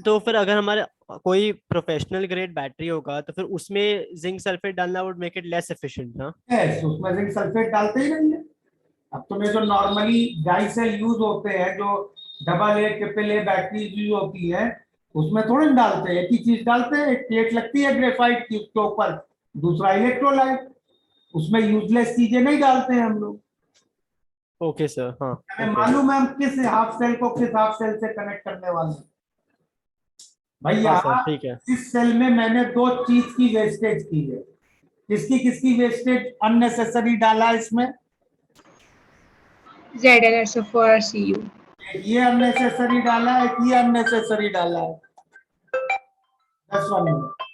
तो फिर अगर हमारे कोई प्रोफेशनल ग्रेड बैटरी होगा तो फिर उसमें जिंक सल्फेट डालना would make it less efficient ना। यस, उसमें जिंक सल्फेट डालते ही नहीं है। अब तुम्हें जो नॉर्मली डाई सेल यूज होते हैं, जो double A triple A battery use होती है, उसमें थोड़े ना डालते हैं, एक ही चीज डालते हैं, एक प्लेट लगती है ग्रेफाइट की, उसके ऊपर दूसरा इलेक्ट्रोलाइट, उसमें यूजलेस चीजें नहीं डालते हैं हम लोग। Okay sir. हाँ हमें मालूम है हम किस हाफ सेल को किस हाफ सेल से कनेक्ट करने वाले हैं। भैया हाँ सर, ठीक है। इस सेल में मैंने दो चीज की वेस्टेज की है। किसकी किसकी वेस्टेज अननेसेसरी डाला है इसमें? ZnSO4 और Cu। ये अननेसेसरी डाला है, ये अननेसेसरी डाला है। That's one minute.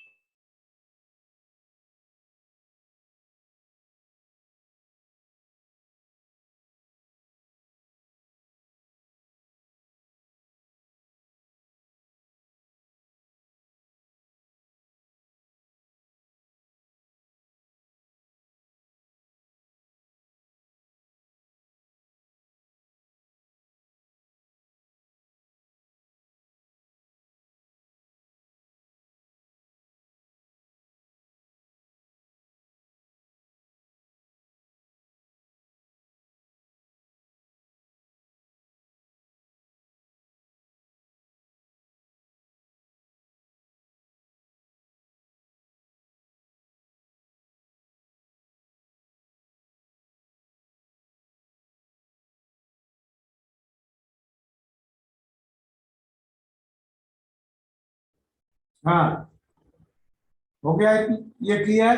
हाँ, हो गया ये क्लियर?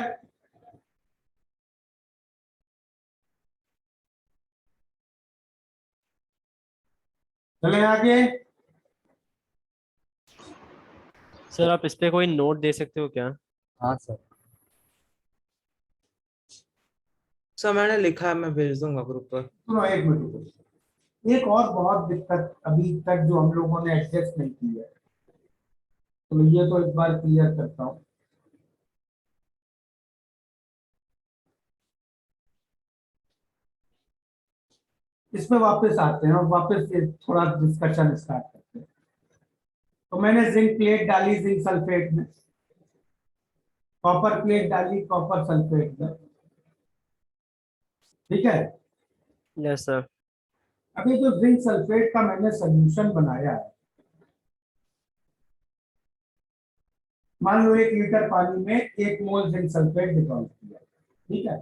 चले आगे। सर आप इस पे कोई नोट दे सकते हो क्या? हाँ सर। सर मैंने लिखा है, मैं भेज दूंगा ग्रुप पर। सुनो एक मिनट रुको। एक और बहुत दिक्कत अभी तक जो हम लोगों ने एडजस्ट नहीं की है, तो ये तो एक बार क्लियर करता हूँ। इसमें वापस आते हैं और वापस से थोड़ा डिस्कशन स्टार्ट करते हैं। तो मैंने जिंक प्लेट डाली जिंक सल्फेट में, कॉपर प्लेट डाली कॉपर सल्फेट में, ठीक है? Yes sir. अभी जो जिंक सल्फेट का मैंने सोल्यूशन बनाया है, मान लो 1 लीटर पानी में 1 मोल जिंक सल्फेट डिसॉल्व किया, ठीक है?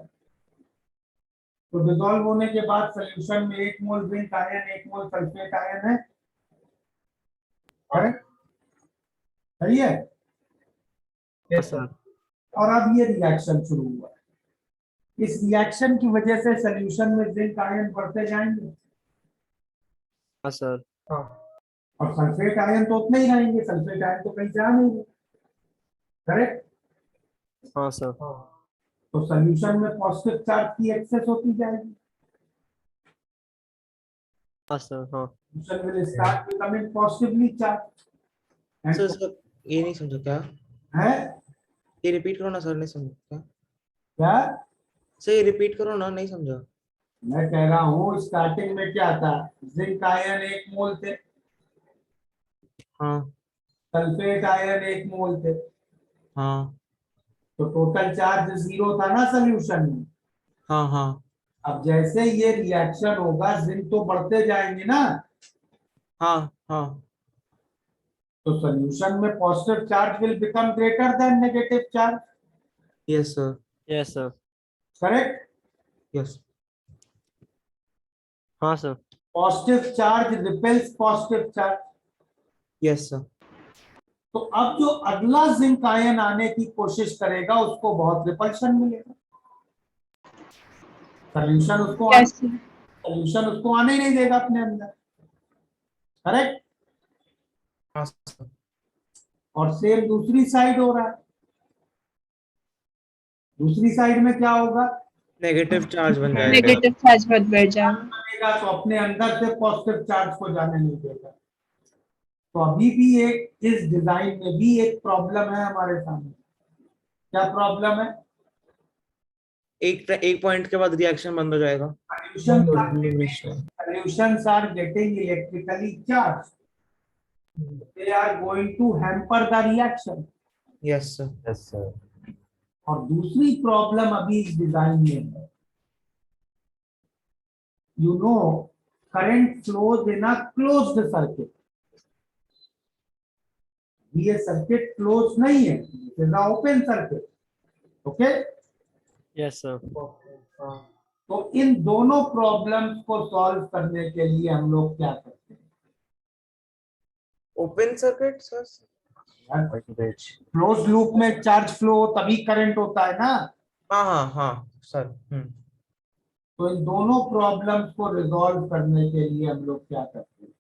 तो डिसॉल्व होने के बाद सोल्यूशन में 1 मोल जिंक आयन 1 मोल सल्फेट आयन है, करेक्ट? सही है? Yes sir. और अब ये रिएक्शन शुरू हुआ है। इस रिएक्शन की वजह से सोल्यूशन में जिंक आयन बढ़ते जाएंगे, हाँ सर। और सल्फेट आयन तो उतने ही रहेंगे, सल्फेट आयन तो कहीं जा नहीं, करेक्ट? हाँ सर। तो सॉल्यूशन में पॉजिटिव चार्ज की एक्सेस होती जाएगी। हाँ सर, हाँ Solution will start becoming positively charged. And sir ये नहीं समझा क्या? है ये रिपीट करो ना सर, नहीं समझा क्या? क्या सर ये रिपीट करो ना, नहीं समझा। मैं कह रहा हूँ स्टार्टिंग में क्या था, जिंक आयन 1 मोल थे, हाँ सल्फेट आयन 1 मोल थे, हाँ तो टोटल चार्ज 0 था ना सॉल्यूशन में। हाँ हाँ अब जैसे ये रिएक्शन होगा जिंक तो बढ़ते जाएंगे ना, हाँ हाँ तो सॉल्यूशन में positive charge will become greater than negative charge. Yes sir, yes sir, correct. Yes हाँ sir, positive charge repels positive charge. Yes sir. तो अब जो अगला जिंक आयन आने की कोशिश करेगा उसको बहुत रिपल्शन मिलेगा। सॉल्यूशन उसको आने ही नहीं देगा अपने अंदर। करेक्ट। हाँ सर। और सेम दूसरी साइड हो रहा है। दूसरी साइड में क्या होगा, नेगेटिव चार्ज बन जाएगा। नेगेटिव चार्ज बहुत बढ़ जाएगा। तो अपने अंदर से पॉजिटिव चार्ज को जाने नहीं देगा। तो अभी भी एक इस डिजाइन में भी एक प्रॉब्लम है हमारे सामने। क्या प्रॉब्लम है? एक पॉइंट के बाद रिएक्शन बंद हो जाएगा। Solutions are getting electrically charged. They are going to hamper the reaction. Yes sir, yes sir, और दूसरी प्रॉब्लम अभी इस डिजाइन में है। You know, current flows in a closed circuit. ये सर्किट क्लोज नहीं है, it is an open circuit. Okay? Yes sir. तो इन दोनों प्रॉब्लम्स को सॉल्व करने के लिए हम लोग क्या करते हैं? Open circuit sir, close loop में चार्ज फ्लो तभी करंट होता है ना। हाँ हाँ हाँ सर। तो इन दोनों प्रॉब्लम्स को रिजॉल्व करने के लिए हम लोग क्या करते हैं?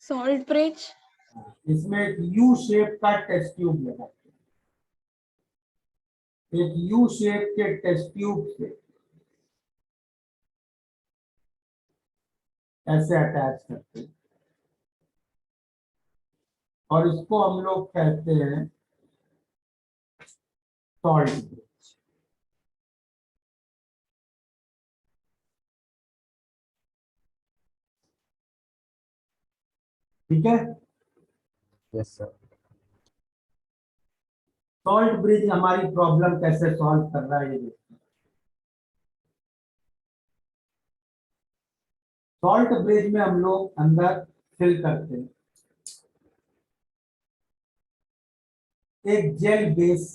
Salt bridge. इसमें एक यू शेप का टेस्ट ट्यूब लगाते हैं। एक यू शेप के टेस्ट ट्यूब से ऐसे अटैच करते हैं और इसको हम लोग कहते हैं सॉल्ट ब्रिज। ठीक है। यस सर, सॉल्ट ब्रिज हमारी प्रॉब्लम कैसे सॉल्व कर रहा है ये देखते हैं। सॉल्ट ब्रिज में हम लोग अंदर फिल करते हैं एक जेल बेस।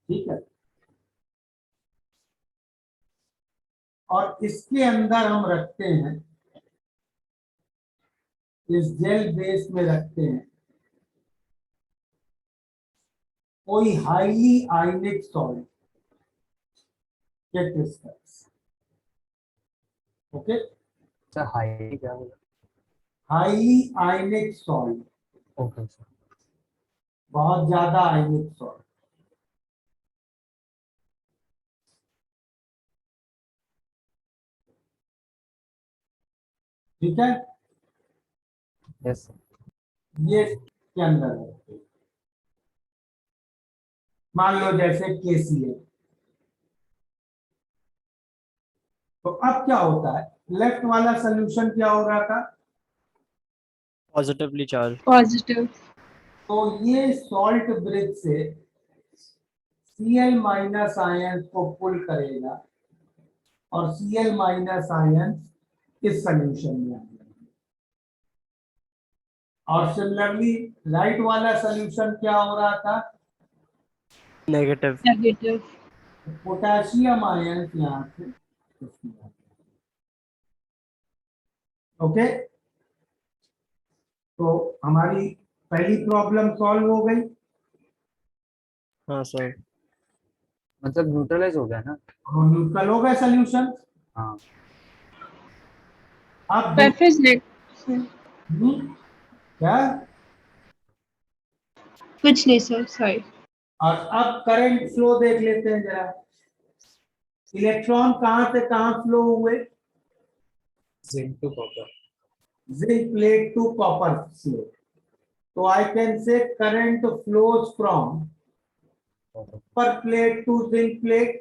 ठीक है। और इसके अंदर हम रखते हैं, इस जेल बेस में रखते हैं कोई हाईली आयनिक सॉल्ट के क्रिस्टल्स। ओके। सर हाई क्या होगा? Highly ionic salt, okay sir, बहुत ज्यादा आयनिक सॉल्ट। ठीक है। यस सर, ये के अंदर है। मान लो जैसे KCl। तो अब क्या होता है, लेफ्ट वाला सॉल्यूशन क्या हो रहा था? Positively charge. पॉजिटिव। तो ये सॉल्ट ब्रिज से Cl माइनस आयन को पुल करेगा और Cl माइनस आयन इस सॉल्यूशन में आएगा। और सिमिलरली राइट वाला सॉल्यूशन क्या हो रहा था? नेगेटिव। नेगेटिव। पोटेशियम आयन यहाँ से इसमें आएगा। ओके। तो हमारी पहली प्रॉब्लम सॉल्व हो गई। हाँ सर। मतलब न्यूट्रलाइज हो गया ना? न्यूट्रल हो गए सॉल्यूशन। हाँ। अब सरफेस क्या? कुछ नहीं सर, सॉरी। और अब करंट फ्लो देख लेते हैं जरा। इलेक्ट्रॉन कहां से कहां फ्लो हुए? Zinc to copper. zinc plate to copper plate. So I can say current flows from copper plate to zinc plate.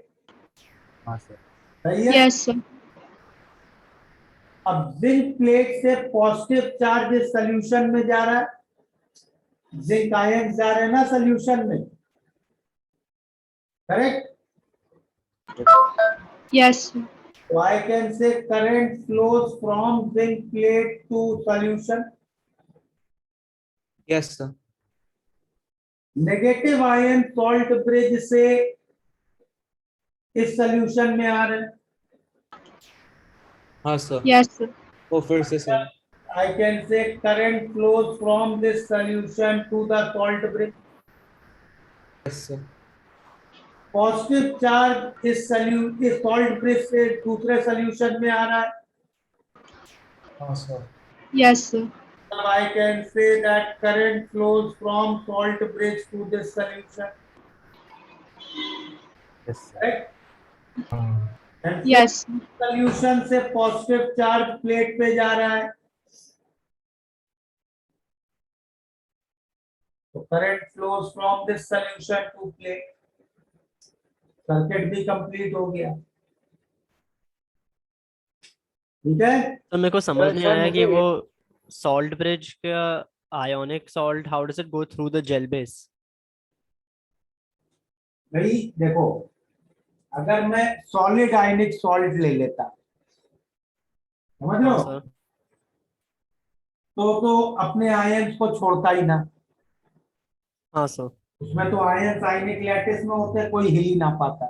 हाँ सर। सही है? Yes sir. अब जिंक प्लेट से पॉजिटिव चार्ज इस सोल्यूशन में जा रहा है, जिंक आयन जा रहे हैं ना सोल्यूशन में, correct? Yes. So I can say current flows from zinc plate to solution. Yes sir. Negative ion salt bridge से इस सोल्यूशन में आ रहे हैं। हाँ सर। यस। वो फिर से sir. I can say current flows from this solution to the salt bridge. Yes sir. Positive charge इस सॉल्ट ब्रिज से दूसरे सोल्यूशन में आ रहा है। हाँ sir. Yes sir. Now I can say that current flows from salt bridge to this solution. Yes sir. Right? And yes. Solution से positive charge plate पे जा रहा है, तो current flows from this solution to plate. Circuit भी complete हो गया। ठीक है? तो मेरे को समझ नहीं सर, आया कि मुझे वो सॉल्ट ब्रिज का ionic salt how does it go through the gel base? भाई देखो, अगर मैं सॉलिड आयनिक सॉल्ट ले लेता, समझ लो, हाँ सर। तो अपने आयंस को छोड़ता ही ना। हाँ सर। उसमें तो आयंस आयनिक लैटिस में होते, कोई हिल ही ना पाता।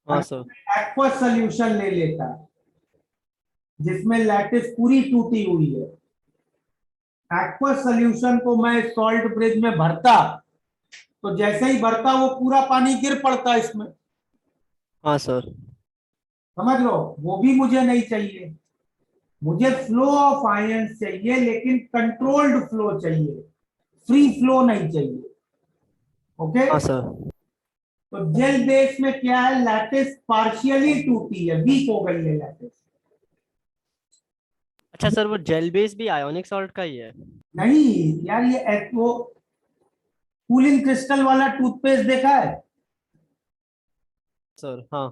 हाँ सर। एक्वस सोल्यूशन ले लेता जिसमें लैटिस पूरी टूटी हुई है, एक्वस सोल्यूशन को मैं सॉल्ट ब्रिज में भरता, तो जैसे ही भरता वो पूरा पानी गिर पड़ता इसमें। हाँ सर। समझ लो, वो भी मुझे नहीं चाहिए। मुझे फ्लो ऑफ आयंस चाहिए, लेकिन कंट्रोल्ड फ्लो चाहिए, फ्री फ्लो नहीं चाहिए। ओके? हाँ सर। तो जेल बेस में क्या है, लैटिस पार्शियली टूटी है, वीक हो गई है लैटिस। अच्छा सर, वो जेल बेस भी आयोनिक सॉल्ट का ही है? नहीं यार, ये वो कूलिंग क्रिस्टल वाला टूथपेस्ट देखा है? सर हाँ।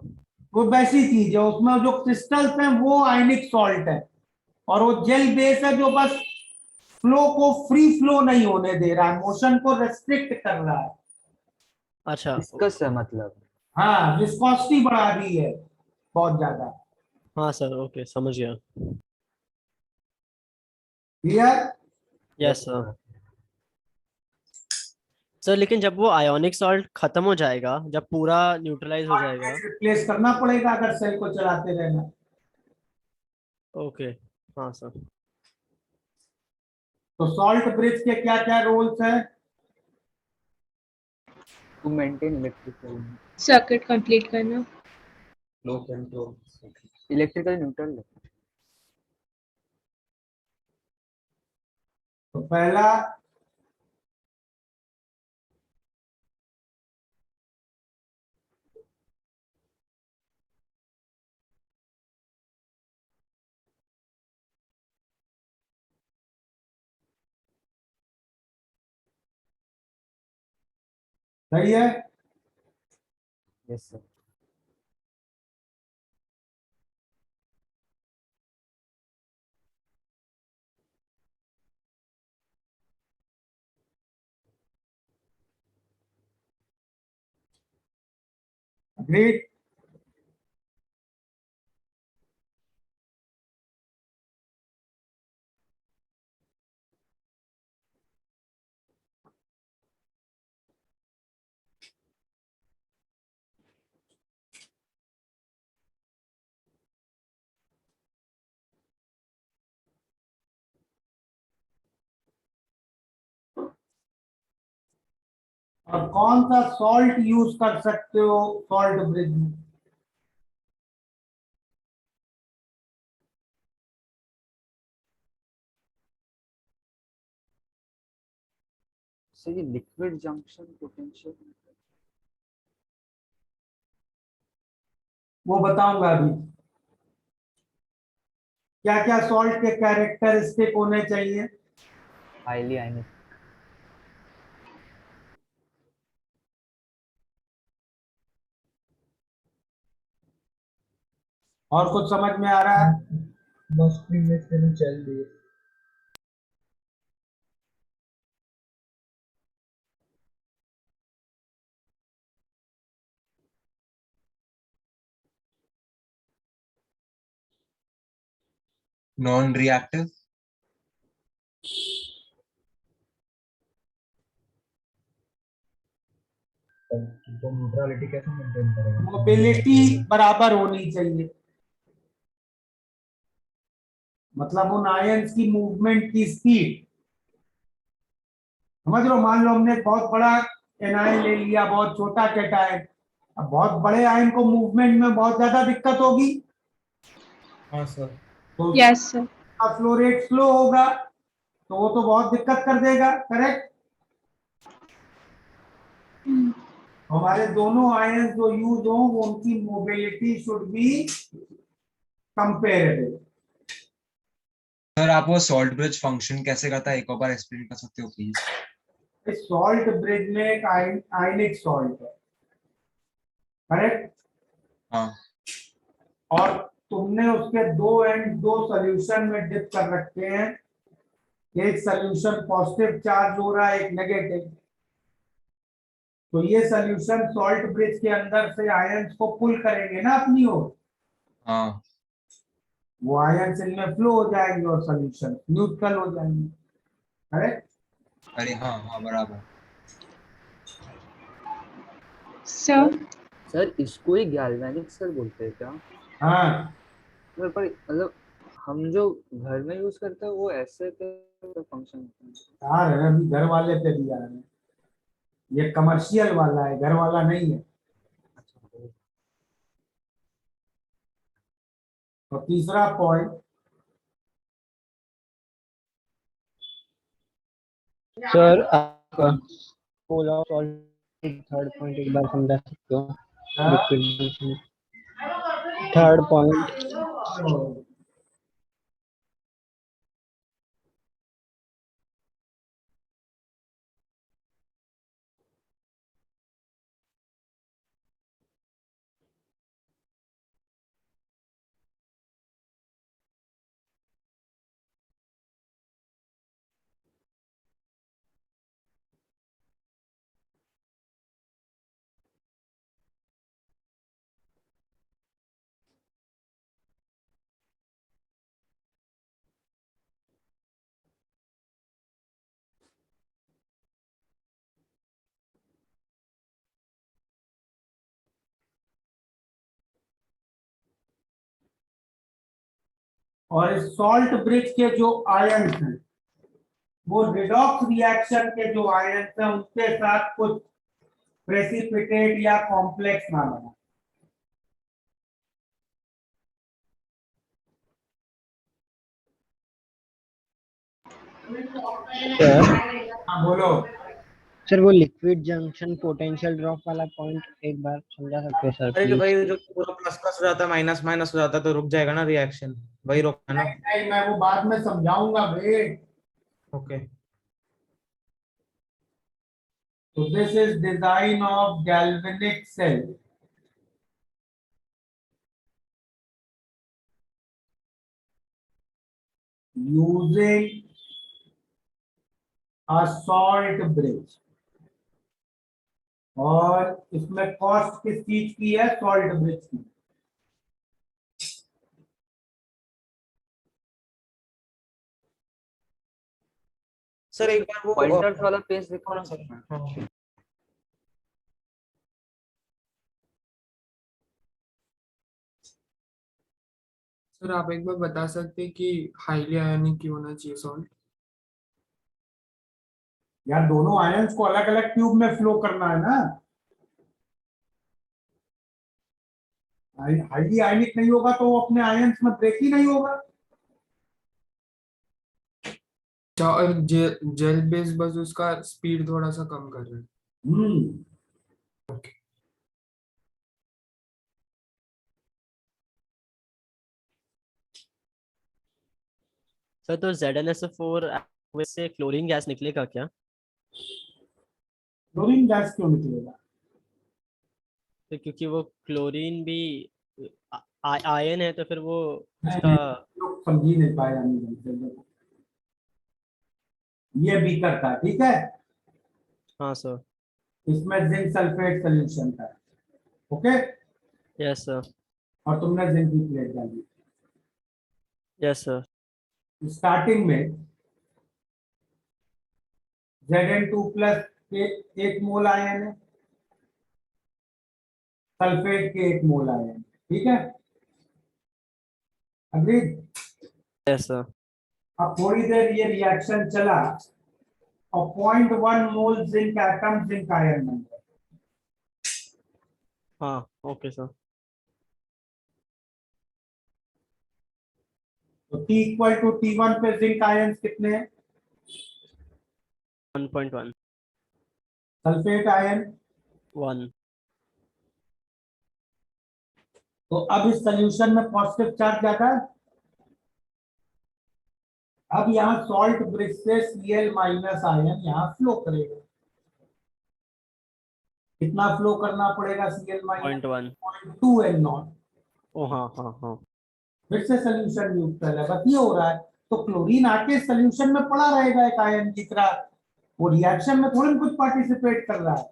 वो वैसी चीज है, उसमें जो क्रिस्टल्स हैं वो आयनिक सॉल्ट है, और वो जेल बेस है जो बस फ्लो को फ्री फ्लो नहीं होने दे रहा है, मोशन को रेस्ट्रिक्ट कर रहा है। अच्छा। डिस्कस है मतलब। हाँ, विस्कोसिटी बढ़ा दी है बहुत ज्यादा। हाँ सर, ओके समझ गया। क्लियर? Yes sir. सर लेकिन जब वो आयोनिक सॉल्ट खत्म हो जाएगा, जब पूरा न्यूट्रलाइज हो जाएगा। रिप्लेस करना पड़ेगा अगर सेल को चलाते रहना। ओके। हाँ सर। तो सॉल्ट ब्रिज के क्या क्या रोल्स हैं? To maintain electrical circuit complete करना। लो कंट्रोल। Electrical neutral. तो पहला सही है। Yes sir. ग्रेट। और कौन सा सॉल्ट यूज कर सकते हो सॉल्ट ब्रिज में? सर ये लिक्विड जंक्शन पोटेंशियल वो बताऊंगा अभी। क्या क्या सॉल्ट के कैरेक्टरिस्टिक होने चाहिए? हाईली आयनिक। और कुछ समझ में आ रहा है? must be mixed in gel base. Non-reactive. तो न्यूट्रलिटी कैसे मेंटेन करेगा? मोबिलिटी बराबर होनी चाहिए, मतलब उन आयंस की मूवमेंट की स्पीड। समझ लो, मान लो हमने बहुत बड़ा एनायन ले लिया, बहुत छोटा कैटायन। अब बहुत बड़े आयन को मूवमेंट में बहुत ज्यादा दिक्कत होगी। हाँ सर। तो yes sir. Flow rate slow होगा, तो वो तो बहुत दिक्कत कर देगा। करेक्ट। हमारे दोनों आयंस जो यूज हो, वो उनकी mobility should be comparable. Sir आप वो सॉल्ट ब्रिज फंक्शन कैसे करता है, एक और बार एक्सप्लेन कर सकते हो प्लीज? सॉल्ट ब्रिज में एक आयनिक सॉल्ट है, करेक्ट। हाँ। और तुमने उसके दो एंड दो सॉल्यूशन में डिप कर रखे हैं। एक सॉल्यूशन पॉजिटिव चार्ज हो रहा है, एक नेगेटिव। तो ये सॉल्यूशन सॉल्ट ब्रिज के अंदर से आयंस को पुल करेंगे ना अपनी ओर। हाँ। वो आयंस इनमें फ्लो हो जाएंगे और सॉल्यूशन न्यूट्रल हो जाएंगे। करेक्ट। अरे हाँ हाँ बराबर। सर इसको ही गैल्वेनिक सेल बोलते हैं क्या? हाँ। पर मतलब हम जो घर में यूज करते हैं वो ऐसे फंक्शन आ रहे हैं अभी, घर वाले पे भी आ रहे हैं। ये कमर्शियल वाला है, घर वाला नहीं है। तो तीसरा पॉइंट, सर आपका पोलर सॉल्ट थर्ड पॉइंट एक बार समझा सकते हो? Liquid third point. और इस सॉल्ट ब्रिज के जो आयंस हैं, वो रिडॉक्स रिएक्शन के जो आयंस हैं उनके साथ कुछ प्रेसिपिटेट या कॉम्प्लेक्स ना बना। सर हाँ बोलो। सर वो लिक्विड जंक्शन पोटेंशियल ड्रॉप वाला पॉइंट एक बार समझा सकते हैं सर अरे प्लीज? भाई जो पूरा प्लस प्लस हो जाता है, माइनस माइनस हो जाता है, तो रुक जाएगा ना रिएक्शन, वही रोकना ना। नहीं, मैं वो बाद में समझाऊंगा भाई। Okay. So this is design of galvanic cell. Using a salt bridge. और इसमें कॉस्ट किस चीज की है? सॉल्ट ब्रिज की। सर एक बार वो पॉइंटर्स वाला पेज दिखाओ ना सर। हाँ। सर आप एक बार बता सकते हैं कि हाईली आयनिक क्यों होना चाहिए सॉल्ट? यार दोनों आयंस को अलग अलग ट्यूब में फ्लो करना है ना। हाईली आयनिक नहीं होगा तो वो अपने आयंस में ब्रेक ही नहीं होगा। और जेल बेस बस उसका स्पीड थोड़ा सा कम कर रहे हैं। सर तो ZnSO4 से क्लोरीन गैस निकलेगा क्या? क्लोरीन गैस क्यों निकलेगा? तो क्योंकि वो क्लोरीन भी आयन है, तो फिर वो उसका लोग समझ ही नहीं पाया नहीं ढंग से। देखो, ये बीकर था, ठीक है, हाँ सर। इसमें जिंक सल्फेट सोल्यूशन था, ओके, यस सर। और तुमने जिंक की प्लेट डाली। Yes sir. स्टार्टिंग में Zn2 प्लस के 1 मोल आयन है, सल्फेट के 1 मोल आयन है, ठीक है, अग्रीड? Yes sir. अब थोड़ी देर ये रिएक्शन चला और 0.1 मोल जिंक एटम जिंक आयन बन गया। हाँ ओके सर। तो T इक्वल टू T1 पे जिंक आयन कितने हैं? 1.1। Sulphate ion 1। तो अब इस सोल्यूशन में पॉजिटिव चार्ज ज्यादा है। अब यहाँ सॉल्ट ब्रिज से Cl माइनस आयन यहाँ फ्लो करेगा। कितना फ्लो करना पड़ेगा? Cl minus 0.2 N0। ओ हाँ हाँ हाँ। फिर से सोल्यूशन न्यूट्रल है, बस ये हो रहा है। तो क्लोरीन आके सोल्यूशन में पड़ा रहेगा एक आयन की तरह, वो रिएक्शन में थोड़ी कुछ पार्टिसिपेट कर रहा है।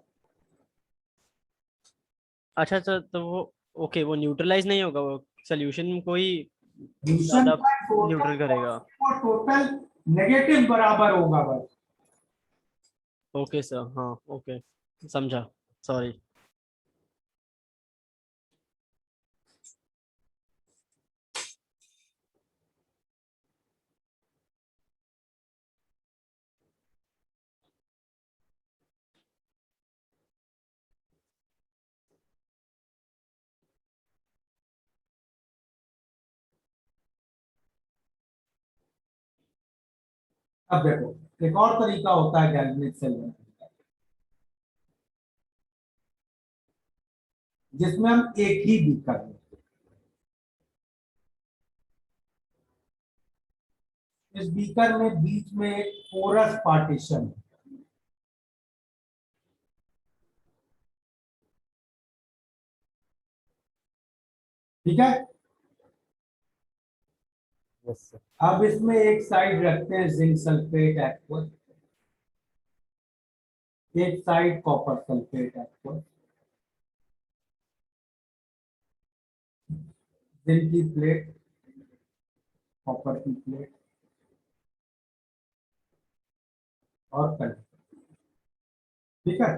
अच्छा सर, तो वो ओके, वो न्यूट्रलाइज नहीं होगा, वो सोल्यूशन को ही सोल्यूशन ज्यादा का न्यूट्रल करेगा। टोटल नेगेटिव बराबर होगा बस। ओके सर, हाँ ओके, समझा, सॉरी। अब देखो, एक और तरीका होता है गैल्वेनिक सेल बनाने का, जिसमें हम एक ही बीकर लेते हैं। इस बीकर में बीच में एक पोरस पार्टीशन है, ठीक है। अब इसमें एक साइड रखते हैं जिंक सल्फेट एक्वस, एक side copper sulphate aqueous, zinc की प्लेट, कॉपर की प्लेट और कल, ठीक है।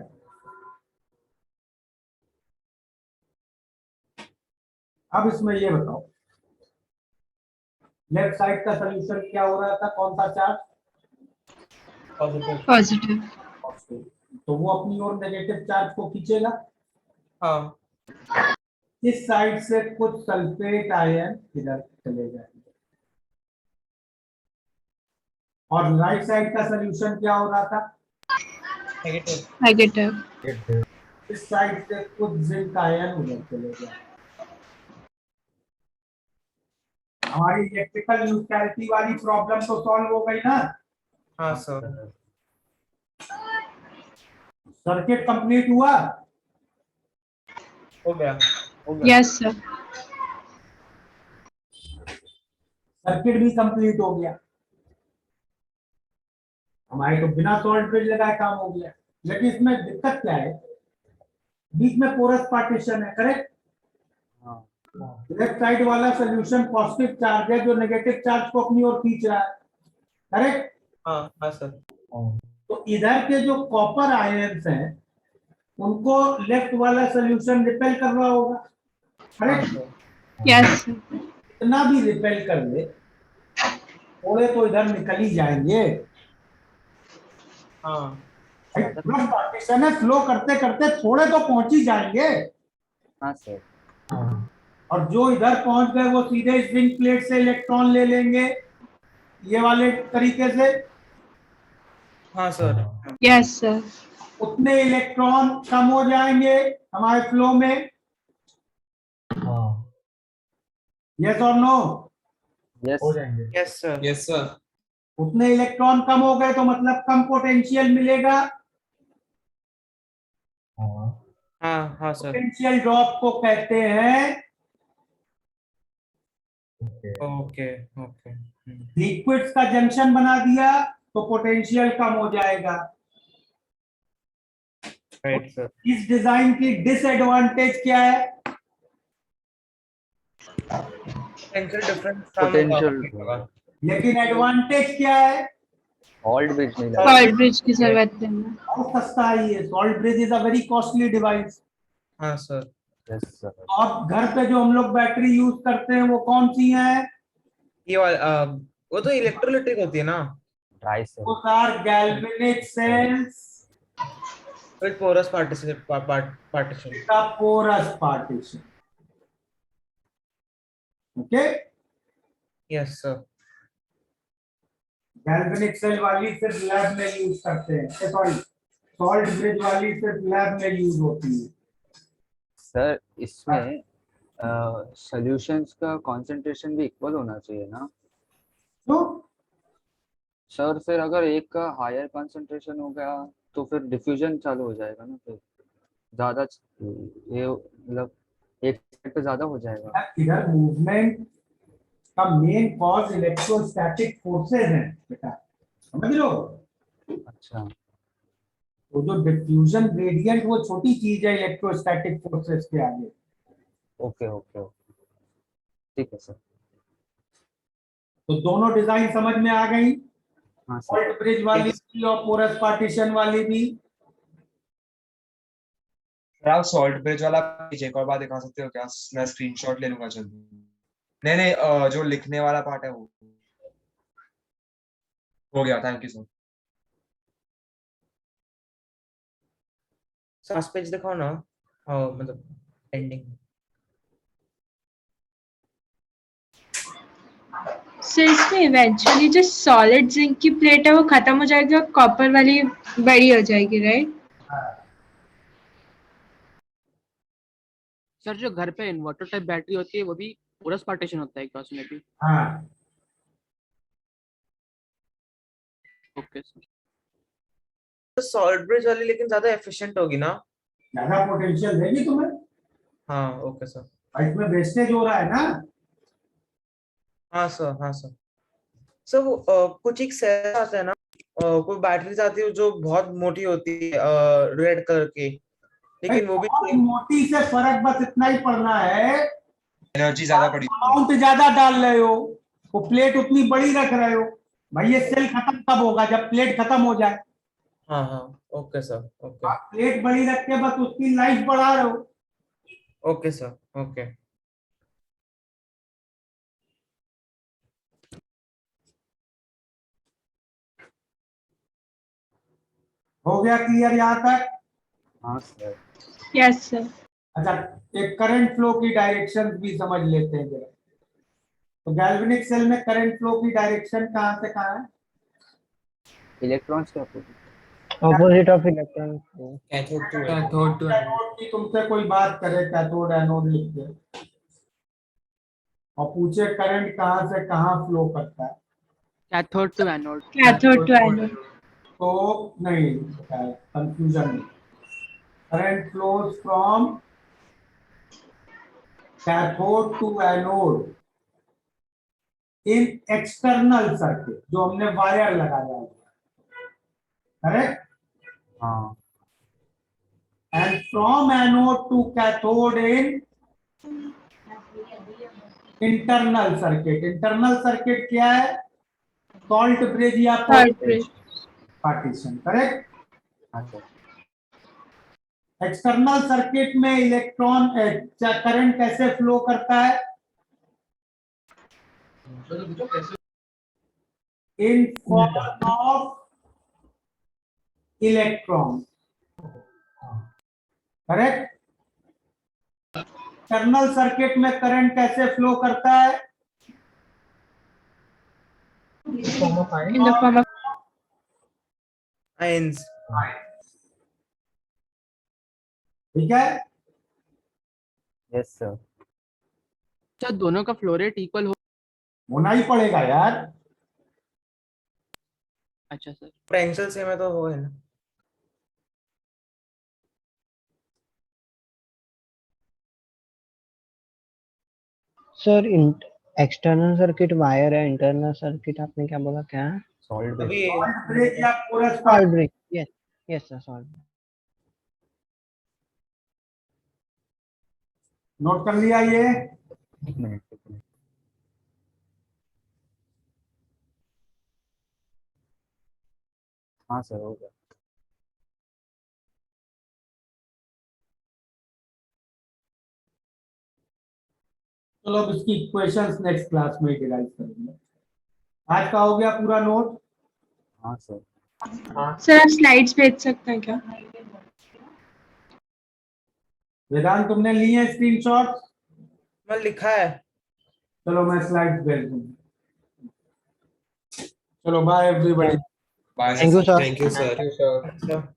अब इसमें ये बताओ, लेफ्ट साइड का सोल्यूशन क्या हो रहा था? कौन सा चार्ज? पॉजिटिव। तो वो अपनी ओर नेगेटिव चार्ज को खींचेगा। हाँ। इस साइड से कुछ सल्फेट आयन इधर चले जाएंगे, और राइट साइड का सोल्यूशन क्या हो रहा था? नेगेटिव। इस साइड से कुछ जिंक आयन उधर चले जाएंगे। हमारी इलेक्ट्रिकल न्यूट्रलिटी वाली प्रॉब्लम तो सॉल्व हो गई ना? हाँ सर। सर्किट कंप्लीट हुआ? हो गया। Yes sir. सर्किट भी कंप्लीट हो गया, हमारे तो बिना सॉल्ट ब्रिज लगाए काम हो गया। लेकिन इसमें दिक्कत क्या है? बीच में पोरस पार्टीशन है, करेक्ट? लेफ्ट साइड वाला सोल्यूशन पॉजिटिव चार्ज है जो नेगेटिव चार्ज को अपनी ओर खींच रहा है, करेक्ट? हाँ हाँ सर। तो इधर के जो कॉपर आयंस हैं उनको लेफ्ट वाला सोल्यूशन रिपेल कर रहा होगा, करेक्ट? यस। इतना भी रिपेल कर ले, थोड़े तो इधर निकल ही जाएंगे। हाँ। पार्टीशन है, फ्लो करते करते थोड़े तो पहुंच ही जाएंगे। हाँ सर। और जो इधर पहुंच गए वो सीधे जिंक प्लेट से इलेक्ट्रॉन ले लेंगे ये वाले तरीके से, हाँ सर। Yes sir. उतने इलेक्ट्रॉन कम हो जाएंगे हमारे फ्लो में। यस और नो? हो जाएंगे। Yes sir. Yes sir. उतने इलेक्ट्रॉन कम हो गए तो मतलब कम पोटेंशियल मिलेगा। हाँ हाँ सर। पोटेंशियल ड्रॉप को कहते हैं ओके ओके। लिक्विड्स का जंक्शन बना दिया तो पोटेंशियल कम हो जाएगा। Right sir. इस डिजाइन की डिसएडवांटेज क्या है? पोटेंशियल डिफरेंस पोटेंशियल लेकिन एडवांटेज क्या है? सॉल्ट ब्रिज नहीं सॉल्ट ब्रिज की जरूरत नहीं है। बहुत सस्ता है ये। Salt bridge is a very costly device. हाँ सर। Yes sir. और घर पे जो हम लोग बैटरी यूज करते हैं वो कौन सी हैं? ये वाला वो तो इलेक्ट्रोलिटिक होती है ना। Dry cell. Those are galvanic cells. With porous partition. का porous partition. Okay? Yes sir. Galvanic cell वाली सिर्फ लैब में यूज करते हैं। सॉरी, सॉल्ट ब्रिज वाली सिर्फ लैब में यूज होती है। सर इसमें सॉल्यूशंस का कंसंट्रेशन भी इक्वल होना चाहिए ना? तो सर फिर अगर एक का हायर कंसंट्रेशन हो गया तो फिर डिफ्यूजन चालू हो जाएगा ना, फिर ज्यादा ये मतलब एक साइड पे ज्यादा हो जाएगा। इधर मूवमेंट का मेन कॉज इलेक्ट्रोस्टैटिक फोर्सेस हैं बेटा, समझ लो। अच्छा। तो जो डिफ्यूजन ग्रेडियंट वो छोटी चीज है इलेक्ट्रोस्टैटिक फोर्सेस के आगे। ओके ओके ओके, ठीक है सर। तो दोनों डिजाइन समझ में आ गई? हाँ सर। सॉल्ट ब्रिज वाली भी और पोरस पार्टीशन वाली भी। सर आप सॉल्ट ब्रिज वाला पेज एक और बार दिखा सकते हो क्या? मैं स्क्रीनशॉट ले लूंगा जल्दी। नहीं नहीं, जो लिखने वाला पार्ट है वो हो गया। Thank you sir. Last page दिखाओ ना। मतलब एंडिंग। सो इसमें इवेंचुअली जो सॉलिड जिंक की प्लेट है वो खत्म हो जाएगी और कॉपर वाली बड़ी हो जाएगी, राइट? सर जो घर पे इन्वर्टर टाइप बैटरी होती है वो भी पोरस पार्टीशन होता है क्या उसमें भी? हाँ। Okay sir. तो सॉल्ट ब्रिज वाली लेकिन ज्यादा एफिशिएंट होगी ना? ज्यादा पोटेंशियल देगी तुम्हें। हाँ ओके सर। इसमें वेस्टेज हो रहा है ना। हाँ सर। हाँ सर। सर वो कुछ एक सेल आते हैं ना, कोई बैटरीज आती है जो बहुत मोटी होती है रेड कलर की, लेकिन वो भी मोटी से फर्क बस इतना ही पड़ना है, एनर्जी ज्यादा पड़ी, अमाउंट ज्यादा डाल रहे हो, वो प्लेट उतनी बड़ी रख रहे हो। भाई ये सेल खत्म कब होगा? जब प्लेट खत्म हो जाए। हाँ हाँ ओके सर। ओके प्लेट बड़ी रख के बस उसकी लाइफ बढ़ा रहे हो। Okay sir. ओके हो गया क्लियर यहाँ तक? हाँ सर। Yes sir. अच्छा, एक करंट फ्लो की डायरेक्शन भी समझ लेते हैं जरा। तो गैल्वेनिक सेल में करंट फ्लो की डायरेक्शन कहाँ से कहाँ है? इलेक्ट्रॉन्स के opposite of electron. Cathode to cathode की तुमसे कोई बात करे, कैथोड एनोड लिख दे और पूछे करंट कहाँ से कहाँ फ्लो करता है। Cathode to anode. Cathode to anode. तो नहीं, कंफ्यूजन नहीं। Current flows from cathode to anode in external circuit, जो हमने वायर लगाया है, करेक्ट? हाँ। And from anode to cathode in internal circuit. Internal circuit क्या है? सॉल्ट ब्रिज या पार्टीशन, करेक्ट? एक्सटर्नल सर्किट में इलेक्ट्रॉन करंट कैसे फ्लो करता है? In form of electron, correct? External circuit में करंट कैसे फ्लो करता है? In the form of ions. ठीक है। Yes sir. अच्छा दोनों का फ्लो रेट इक्वल होना ही पड़ेगा यार। अच्छा सर। पोटेंशियल सेम है तो वो है ना। सर एक्सटर्नल सर्किट वायर है, इंटरनल सर्किट आपने क्या बोला, क्या है? सॉलिड अभी ब्रेक या कोरस salt break, yes yes sir, salt. Note कर लिया ये। एक मिनट। हाँ सर हो गया। चलो अब इसकी इक्वेशंस नेक्स्ट क्लास में डिराइव करेंगे। आज का हो गया पूरा नोट। हाँ सर। सर आप स्लाइड्स भेज सकते हैं क्या? वेदांत तुमने लिए हैं स्क्रीनशॉट? मैं लिखा है। चलो मैं स्लाइड्स भेज दूंगा। चलो bye everybody. Bye thank you sir. Thank you sir. अच्छा।